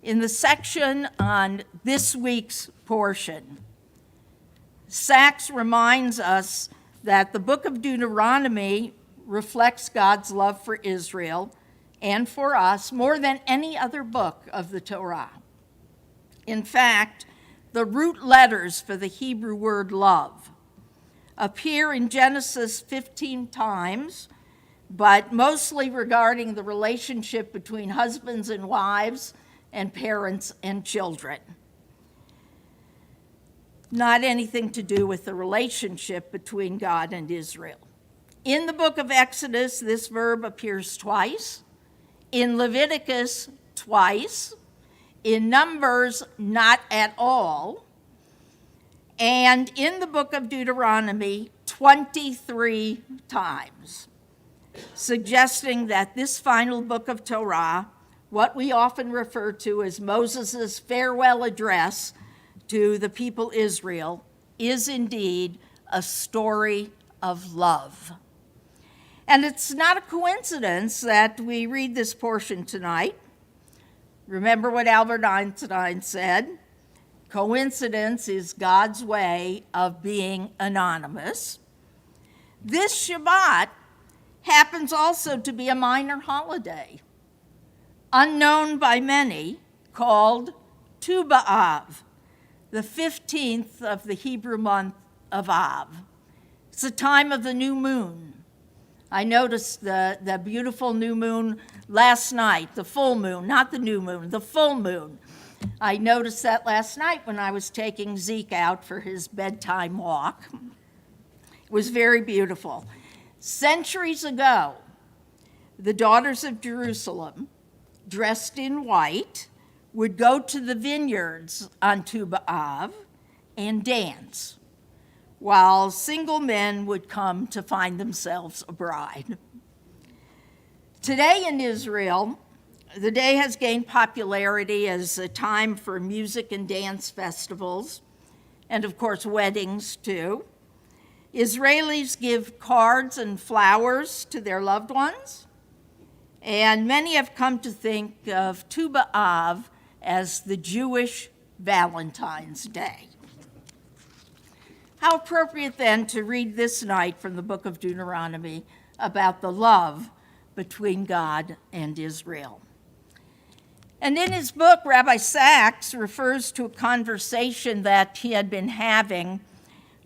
In the section on this week's portion, Sacks reminds us that the book of Deuteronomy reflects God's love for Israel and for us more than any other book of the Torah. In fact, the root letters for the Hebrew word love appear in Genesis 15 times, but mostly regarding the relationship between husbands and wives and parents and children. Not anything to do with the relationship between God and Israel. In the book of Exodus, this verb appears twice. In Leviticus, twice. In Numbers, not at all. And in the book of Deuteronomy, 23 times, suggesting that this final book of Torah what we often refer to as Moses' farewell address to the people Israel, is indeed a story of love. And it's not a coincidence that we read this portion tonight. Remember what Albert Einstein said, coincidence is God's way of being anonymous. This Shabbat happens also to be a minor holiday, unknown by many, called Tu B'Av, the 15th of the Hebrew month of Av. It's the time of the new moon. I noticed the beautiful new moon last night, the full moon, not the new moon, the full moon. I noticed that last night when I was taking Zeke out for his bedtime walk. It was very beautiful. Centuries ago, the daughters of Jerusalem, dressed in white, would go to the vineyards on Tu B'Av and dance, while single men would come to find themselves a bride. Today in Israel, the day has gained popularity as a time for music and dance festivals, and of course weddings too. Israelis give cards and flowers to their loved ones, and many have come to think of Tu B'Av as the Jewish Valentine's Day. How appropriate then to read this night from the book of Deuteronomy about the love between God and Israel. And in his book, Rabbi Sachs refers to a conversation that he had been having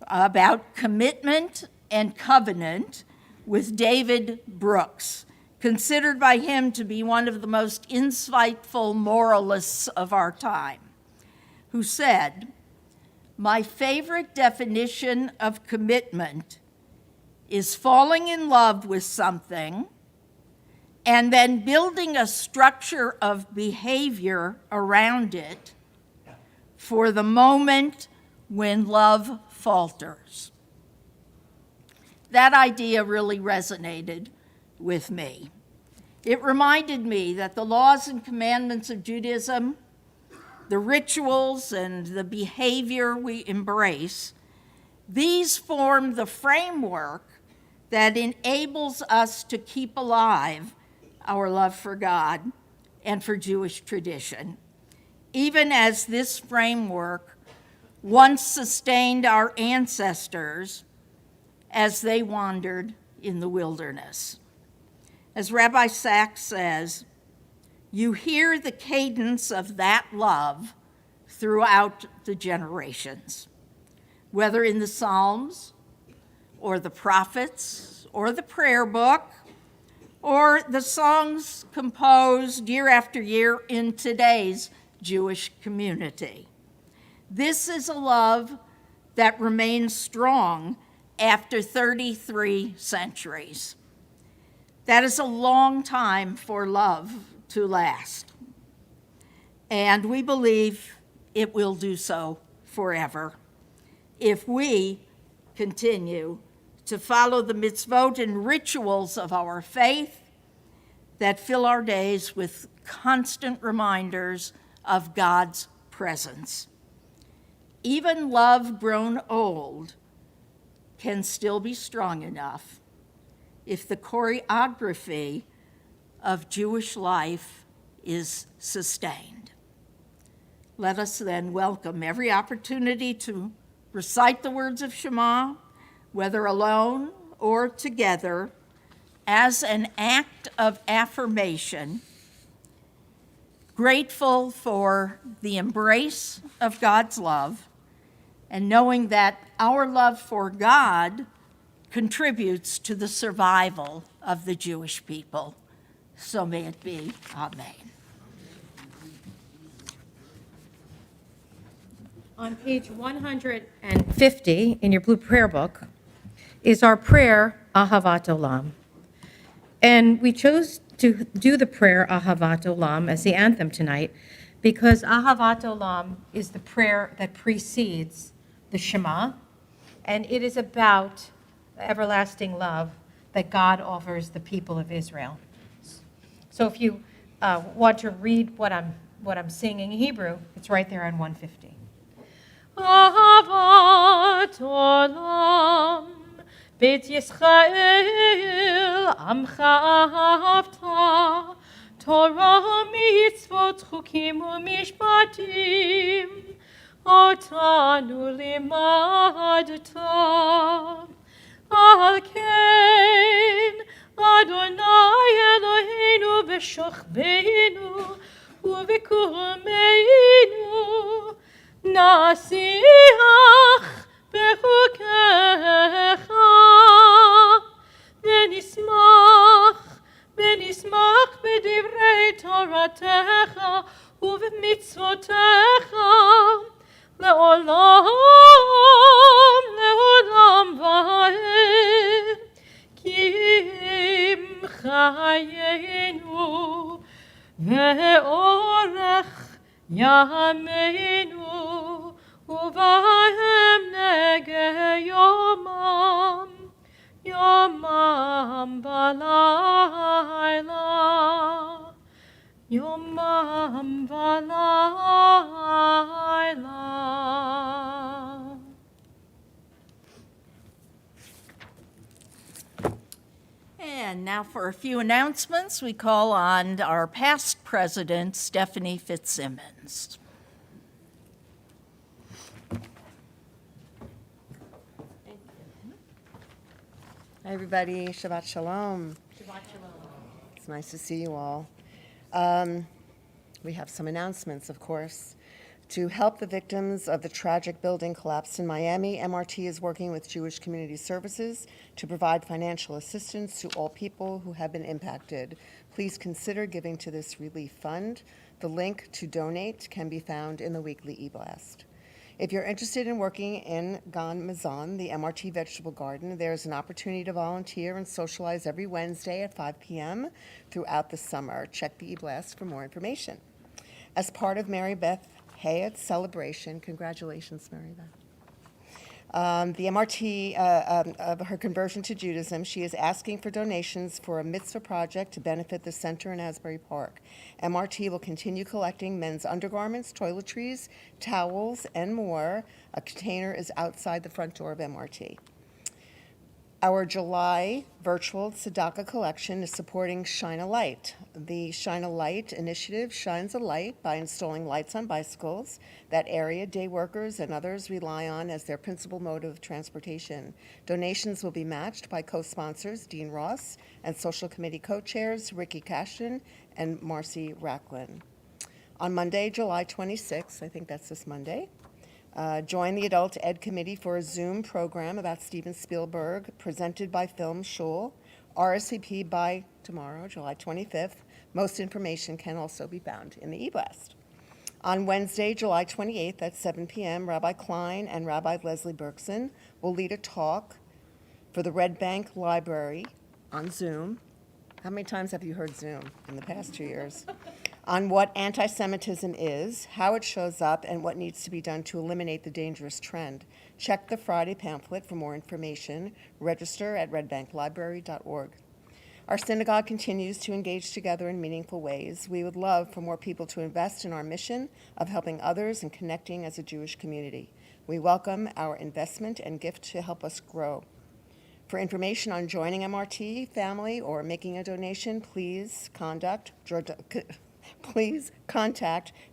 about commitment and covenant with David Brooks, considered by him to be one of the most insightful moralists of our time, who said, "My favorite definition of commitment is falling in love with something and then building a structure of behavior around it for the moment when love falters." That idea really resonated with me. It reminded me that the laws and commandments of Judaism, the rituals and the behavior we embrace, these form the framework that enables us to keep alive our love for God and for Jewish tradition, even as this framework once sustained our ancestors as they wandered in the wilderness. As Rabbi Sachs says, you hear the cadence of that love throughout the generations, whether in the Psalms or the prophets or the prayer book or the songs composed year after year in today's Jewish community. This is a love that remains strong after 33 centuries. That is a long time for love to last. And we believe it will do so forever if we continue to follow the mitzvot and rituals of our faith that fill our days with constant reminders of God's presence. Even love grown old can still be strong enough if the choreography of Jewish life is sustained. Let us then welcome every opportunity to recite the words of Shema, whether alone or together, as an act of affirmation, grateful for the embrace of God's love, and knowing that our love for God contributes to the survival of the Jewish people. So may it be. Amen. On page 150 in your blue prayer book is our prayer, Ahavat Olam. And we chose to do the prayer, Ahavat Olam, as the anthem tonight, because Ahavat Olam is the prayer that precedes the Shema, and it is about the everlasting love that God offers the people of Israel. So if you want to read what I'm singing in Hebrew, it's right there on 150. Ahavat olam, Beit Yisrael, Amcha ahavta, Torah mitzvot chukim u'mishpatim, Otanu limadta. Al ken Adonai Eloheinu v'shochbeinu u'v'kurmeinu nasiach bechukecha v'nismach b'divrei Toratecha u'v'mitzvotecha le'olam va'ed kim chayenu ve'orech yameinu uvahem nege yomam balayla yomam balayla. And now for a few announcements, we call on our past president, Stephanie Fitzsimmons. Hi, everybody. Shabbat Shalom. Shabbat shalom. It's nice to see you all. We have some announcements, of course. To help the victims of the tragic building collapse in Miami, MRT is working with Jewish Community Services to provide financial assistance to all people who have been impacted. Please consider giving to this relief fund. The link to donate can be found in the weekly e-blast. If you're interested in working in Gan Mazon, the MRT vegetable garden, there's an opportunity to volunteer and socialize every Wednesday at 5 p.m. throughout the summer. Check the e-blast for more information. As part of Mary Beth Hayat's celebration, congratulations, Mary Beth. The MRT of her conversion to Judaism, she is asking for donations for a mitzvah project to benefit the center in Asbury Park. MRT will continue collecting men's undergarments, toiletries, towels, and more. A container is outside the front door of MRT. Our July virtual tzedakah collection is supporting Shine a Light. The Shine a Light initiative shines a light by installing lights on bicycles that area day workers and others rely on as their principal mode of transportation. Donations will be matched by co-sponsors Dean Ross and Social Committee co-chairs Ricky Cashton and Marcy Racklin. On Monday, July 26th, I think that's this Monday, join the Adult Ed Committee for a Zoom program about Steven Spielberg, presented by Film Shul. RSVP by tomorrow, July 25th. Most information can also be found in the e-blast. On Wednesday, July 28th at 7 p.m., Rabbi Klein and Rabbi Leslie Berkson will lead a talk for the Red Bank Library on Zoom. How many times have you heard Zoom in the past 2 years? On what anti-Semitism is, how it shows up, and what needs to be done to eliminate the dangerous trend. Check the Friday pamphlet for more information. Register at redbanklibrary.org. Our synagogue continues to engage together in meaningful ways. We would love for more people to invest in our mission of helping others and connecting as a Jewish community. We welcome our investment and gift to help us grow. For information on joining MRT family or making a donation, please contact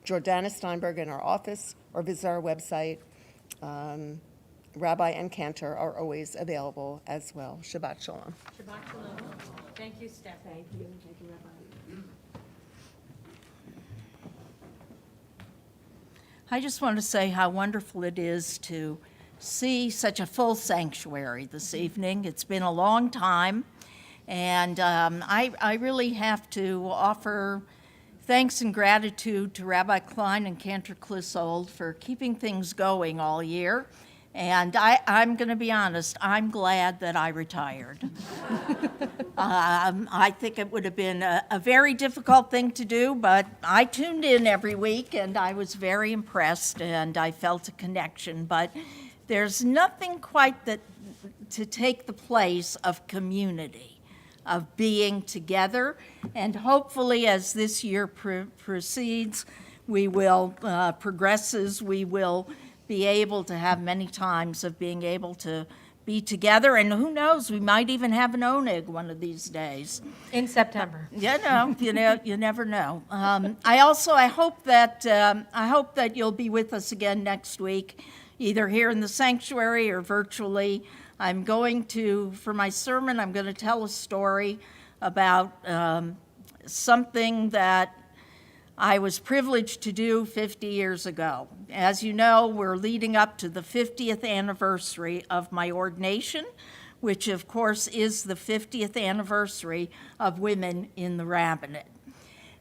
Jordana Steinberg in our office or visit our website. Rabbi and Cantor are always available as well. Shabbat Shalom. Shabbat shalom. Thank you, Steph. Thank you. Thank you, Rabbi. I just want to say how wonderful it is to see such a full sanctuary this evening. It's been a long time, and I really have to offer thanks and gratitude to Rabbi Klein and Cantor Clissold for keeping things going all year. And I'm going to be honest, I'm glad that I retired. I think it would have been a very difficult thing to do, but I tuned in every week, and I was very impressed, and I felt a connection. But there's nothing quite that to take the place of community. of being together. And hopefully, as this year proceeds, we will, progresses, we will be able to have many times of being able to be together. And who knows, we might even have an oneg one of these days. In September. You never know. I hope that you'll be with us again next week, either here in the sanctuary or virtually. For my sermon, I'm going to tell a story about something that I was privileged to do 50 years ago. As you know, we're leading up to the 50th anniversary of my ordination, which of course is the 50th anniversary of women in the rabbinate.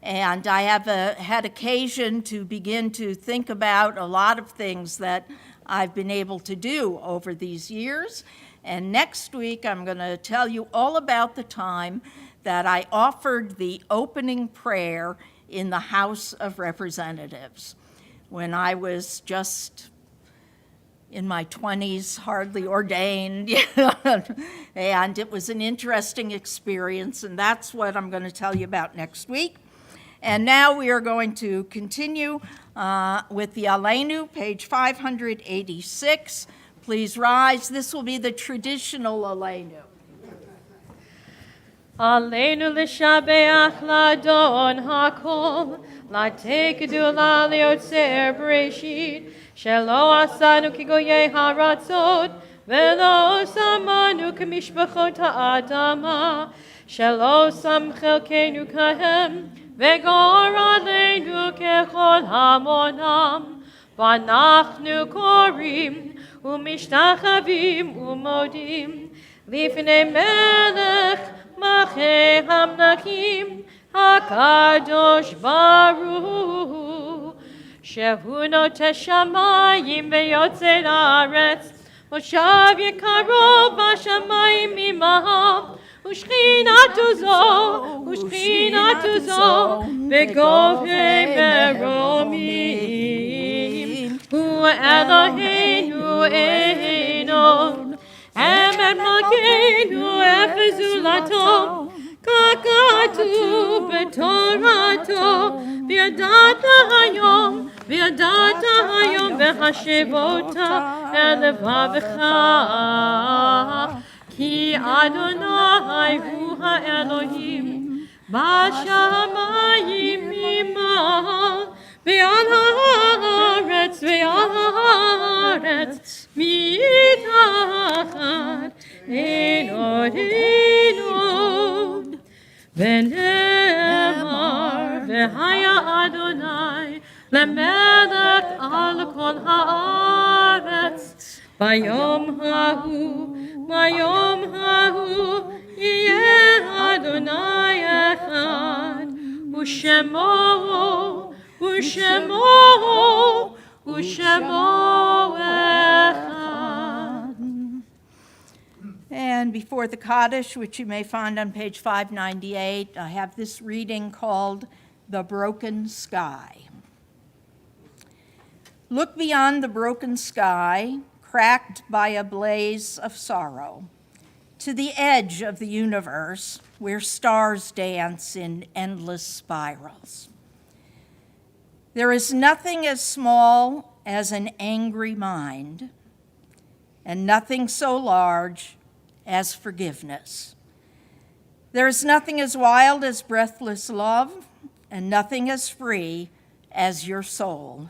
And I have had occasion to begin to think about a lot of things that I've been able to do over these years. And next week, I'm going to tell you all about the time that I offered the opening prayer in the House of Representatives when I was just in my 20s, hardly ordained, and it was an interesting experience, and that's what I'm going to tell you about next week. And now we are going to continue with the Aleinu, page 586. Please rise. This will be the traditional Aleinu. Aleinu l'shabeach l'adon hakol, l'tei gedula liotzer bereshit, shelo asanu kigoyei haratzot, velo samanu k'mishpachot ha'adama, shelo sam chelkeinu kahem, vegor aleinu kechol hamonam, v'anachnu korim, u'mishtachavim u'modim, lifnei melech, Machei hamnakim hakadosh baruch shehu notesh shamayim veyotzer haaretz moshav yekarov bashamayim imav ushchinatu zo begovei meromim hu Eloheinu einon Emet Malkeinu Efezulato, Kakatu Betorato, Viadata Hayom Vehashevota Elevavecha, Ki Adonai Hu HaElohim, Bashamayim Imal, Ve'al haaretz, mitachat enod v'ne'emar v'haya Adonai lemelech al kol haaretz bayom hahu yeh Adonai echad u'shemo echad. And before the Kaddish, which you may find on page 598, I have this reading called The Broken Sky. Look beyond the broken sky, cracked by a blaze of sorrow, to the edge of the universe where stars dance in endless spirals. There is nothing as small as an angry mind, and nothing so large as forgiveness. There is nothing as wild as breathless love, and nothing as free as your soul.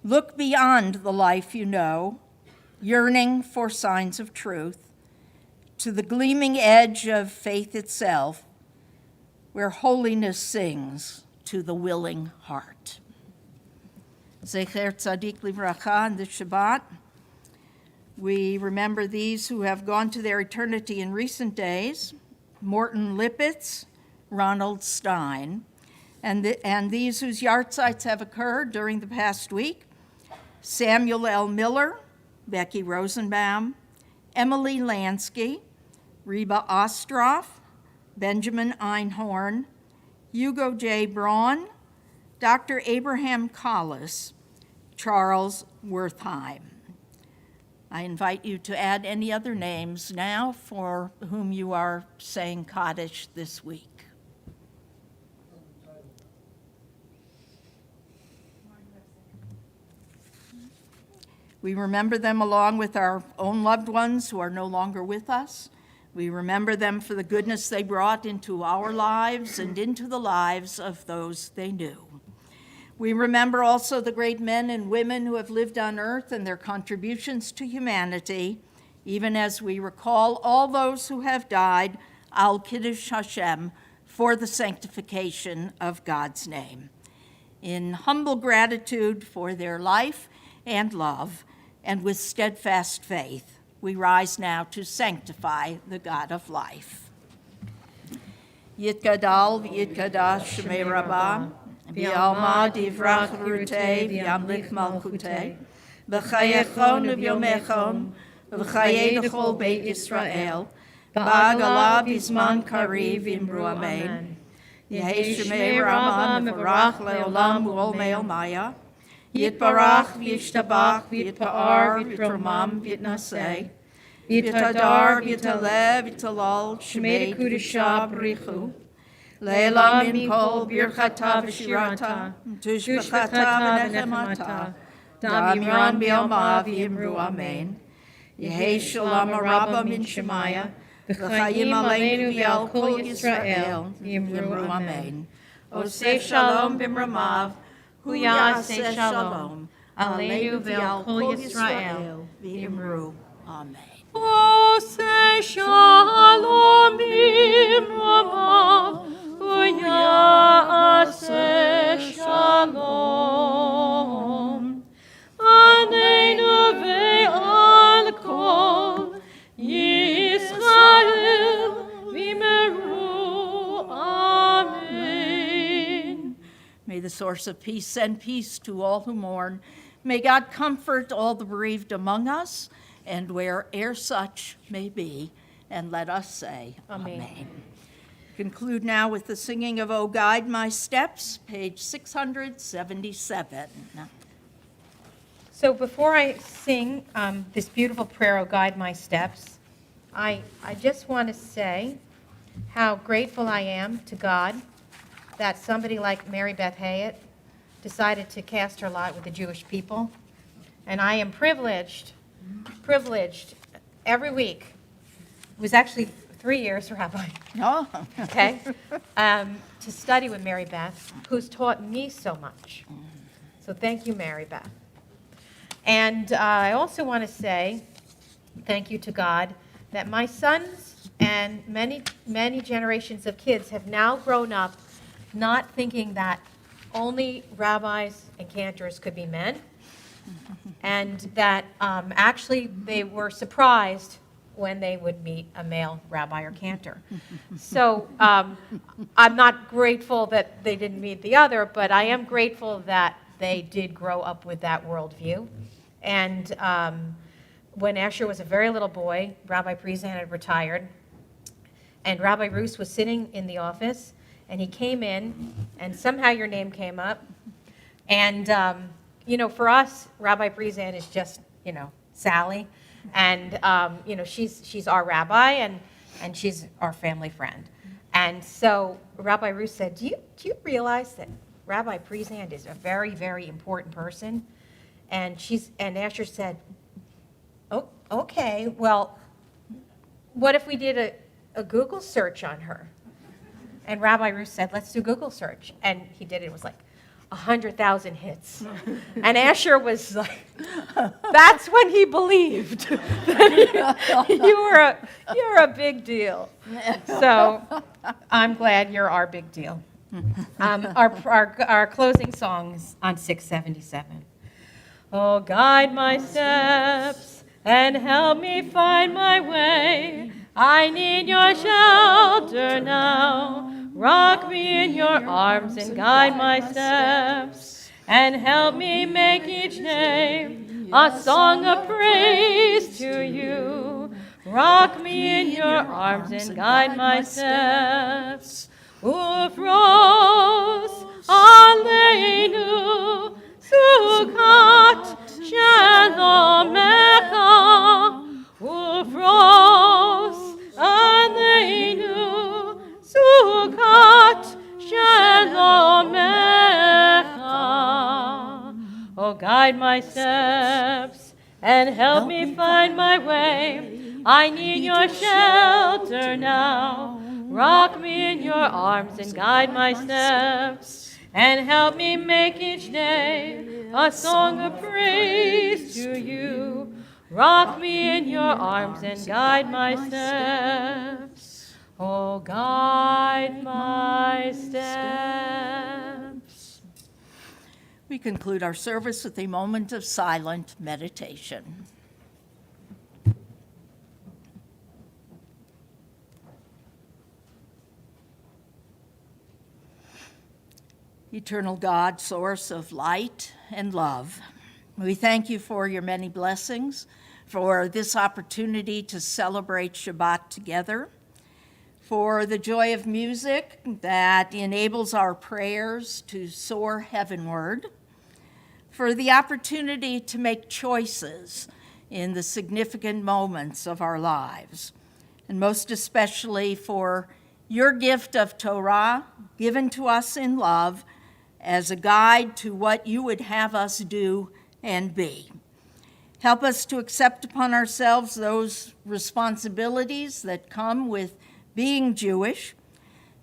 Look beyond the life you know, yearning for signs of truth, to the gleaming edge of faith itself, where holiness sings to the willing heart. Zecher Tzadik Livracha on this Shabbat. We remember these who have gone to their eternity in recent days: Morton Lippitz, Ronald Stein, and these whose yahrzeits have occurred during the past week: Samuel L. Miller, Becky Rosenbaum, Emily Lansky, Reba Ostroff, Benjamin Einhorn, Hugo J. Braun, Dr. Abraham Collis, Charles Wertheim. I invite you to add any other names now for whom you are saying Kaddish this week. We remember them along with our own loved ones who are no longer with us. We remember them for the goodness they brought into our lives and into the lives of those they knew. We remember also the great men and women who have lived on earth and their contributions to humanity, even as we recall all those who have died, al Kiddush Hashem, for the sanctification of God's name. In humble gratitude for their life and love, and with steadfast faith, we rise now to sanctify the God of life. Yitgadal v'yitkadash shemei Rabba, v'yalma divrach rutei v'yamlik malchutei, v'chayechon v'yomechon, v'chayei d'chol beit Yisrael, v'agala b'zman kariv imru amen. Yehei shemei Rabba mevarach le'olam u'ol me'ol maya, Yitbarach v'yishtabach v'yitpa'ar v'yitromam v'yitnaseh, v'yitadar v'yitaleh v'yitalal shmei kudusha b'richu, le'elam min kol birchata v'shirata, tushbachata v'nechemata, da'amiran b'yoma v'yimru amen. Yehei shalom arabba min shemaya, v'chayim aleinu v'al kol Yisrael v'yimru amen. Oseh shalom b'mramav, Huyaseh shalom, aleinu v'al kol Yisrael, v'imru. Amen. Oseh shalom b'mramav, Huyaseh shalom, aleinu v'al kol Yisrael, v'imru. Amen. May the source of peace send peace to all who mourn. May God comfort all the bereaved among us, and where'er such may be, and let us say, Amen. Conclude now with the singing of O Guide My Steps, page 677. So before I sing this beautiful prayer, "O Guide My Steps," I just want to say how grateful I am to God that somebody like Mary Beth Hayett decided to cast her lot with the Jewish people. And I am privileged every week. It was actually 3 years, Rabbi, Oh, okay, to study with Mary Beth, who's taught me so much. So thank you, Mary Beth. And I also want to say thank you to God that my sons and many, many generations of kids have now grown up not thinking that only rabbis and cantors could be men, and that actually they were surprised when they would meet a male rabbi or cantor. So I'm not grateful that they didn't meet the other, but I am grateful that they did grow up with that worldview. And when Asher was a very little boy, Rabbi Priesand had retired, and Rabbi Roos was sitting in the office, and he came in, and somehow your name came up. And, for us, Rabbi Priesand is just, Sally. And, she's our rabbi, and she's our family friend. And so Rabbi Roos said, do you realize that Rabbi Priesand is a very, very important person? And Asher said, oh, okay, well, what if we did a Google search on her? And Rabbi Roos said, let's do Google search. And he did it. It was like 100,000 hits. And Asher was like, that's when he believed that you're a big deal. So I'm glad you're our big deal. Our closing song is on 677. Oh, guide my steps and help me find my way. I need your shelter now. Rock me in your arms and guide my steps, and help me make each day a song of praise to you. Rock me in your arms and guide my steps. Ufros aleinu sukat shalomecha, ufros aleinu sukat shalomecha. Oh, guide my steps and help me find my way. I need your shelter now. Rock me in your arms and guide my steps, and help me make each day a song of praise to you. Rock me in your arms and guide my steps. Oh, guide my steps. We conclude our service with a moment of silent meditation. Eternal God, source of light and love, we thank you for your many blessings, for this opportunity to celebrate Shabbat together, for the joy of music that enables our prayers to soar heavenward, for the opportunity to make choices in the significant moments of our lives, and most especially for your gift of Torah given to us in love as a guide to what you would have us do and be. Help us to accept upon ourselves those responsibilities that come with being Jewish,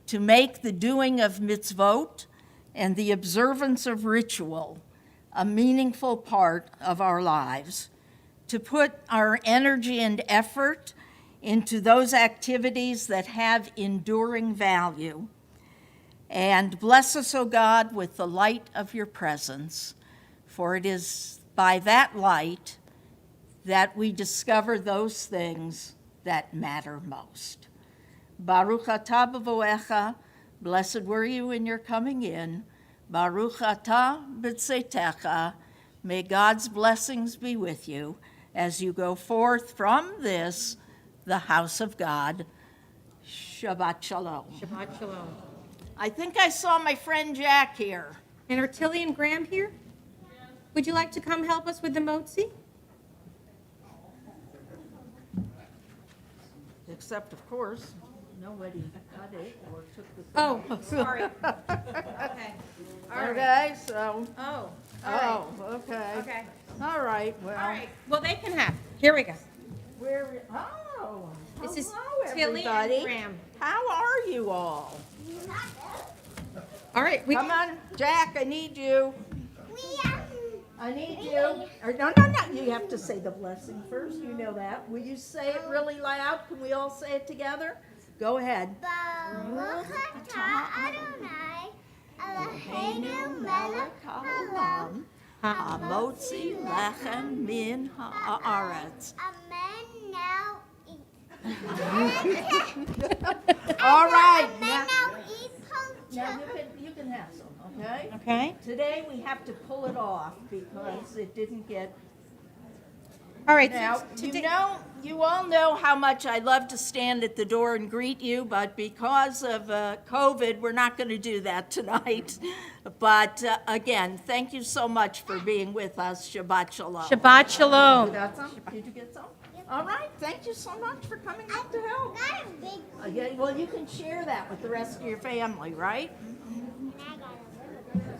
to make the doing of mitzvot and the observance of ritual a meaningful part of our lives, to put our energy and effort into those activities that have enduring value. And bless us, O God, with the light of your presence, for it is by that light that we discover those things that matter most. Baruch atah b'voecha, blessed were you in your coming in. Baruch atah b'tzetecha, may God's blessings be with you as you go forth from this, the house of God. Shabbat shalom. Shabbat shalom. I think I saw my friend Jack here. And are Tilly and Graham here? Would you like to come help us with the motzi? Except, of course, nobody cut it or took the. Oh, sorry. Okay. All right. Okay, so, Oh, all oh, okay. right. Okay. All right, well. All right. Well, they can have. Here we go. Where, oh, This is hello, Tilly and everybody. Graham. How are you all? All right. Come on, Jack, I need you. I need you. Or, no, you have to say the blessing first, you know that. Will you say it really loud? Can we all say it together? Go ahead. Baruch atah Adonai, Eloheinu melech haolam, Hamotzi lechem min haaretz. Amen. Now eat. All right. Amen. Now eat Now poacher. you can have some, okay? Okay. Today we have to pull it off because it didn't get. All right. Now, Today- you all know how much I love to stand at the door and greet you, but because of COVID, we're not going to do that tonight. But again, thank you so much for being with us. Shabbat shalom. Shabbat shalom. Got some? Did you get some? All right, thank you so much for coming out to help. Got a big one. Yeah, well, you can share that with the rest of your family, right? And I got a little one.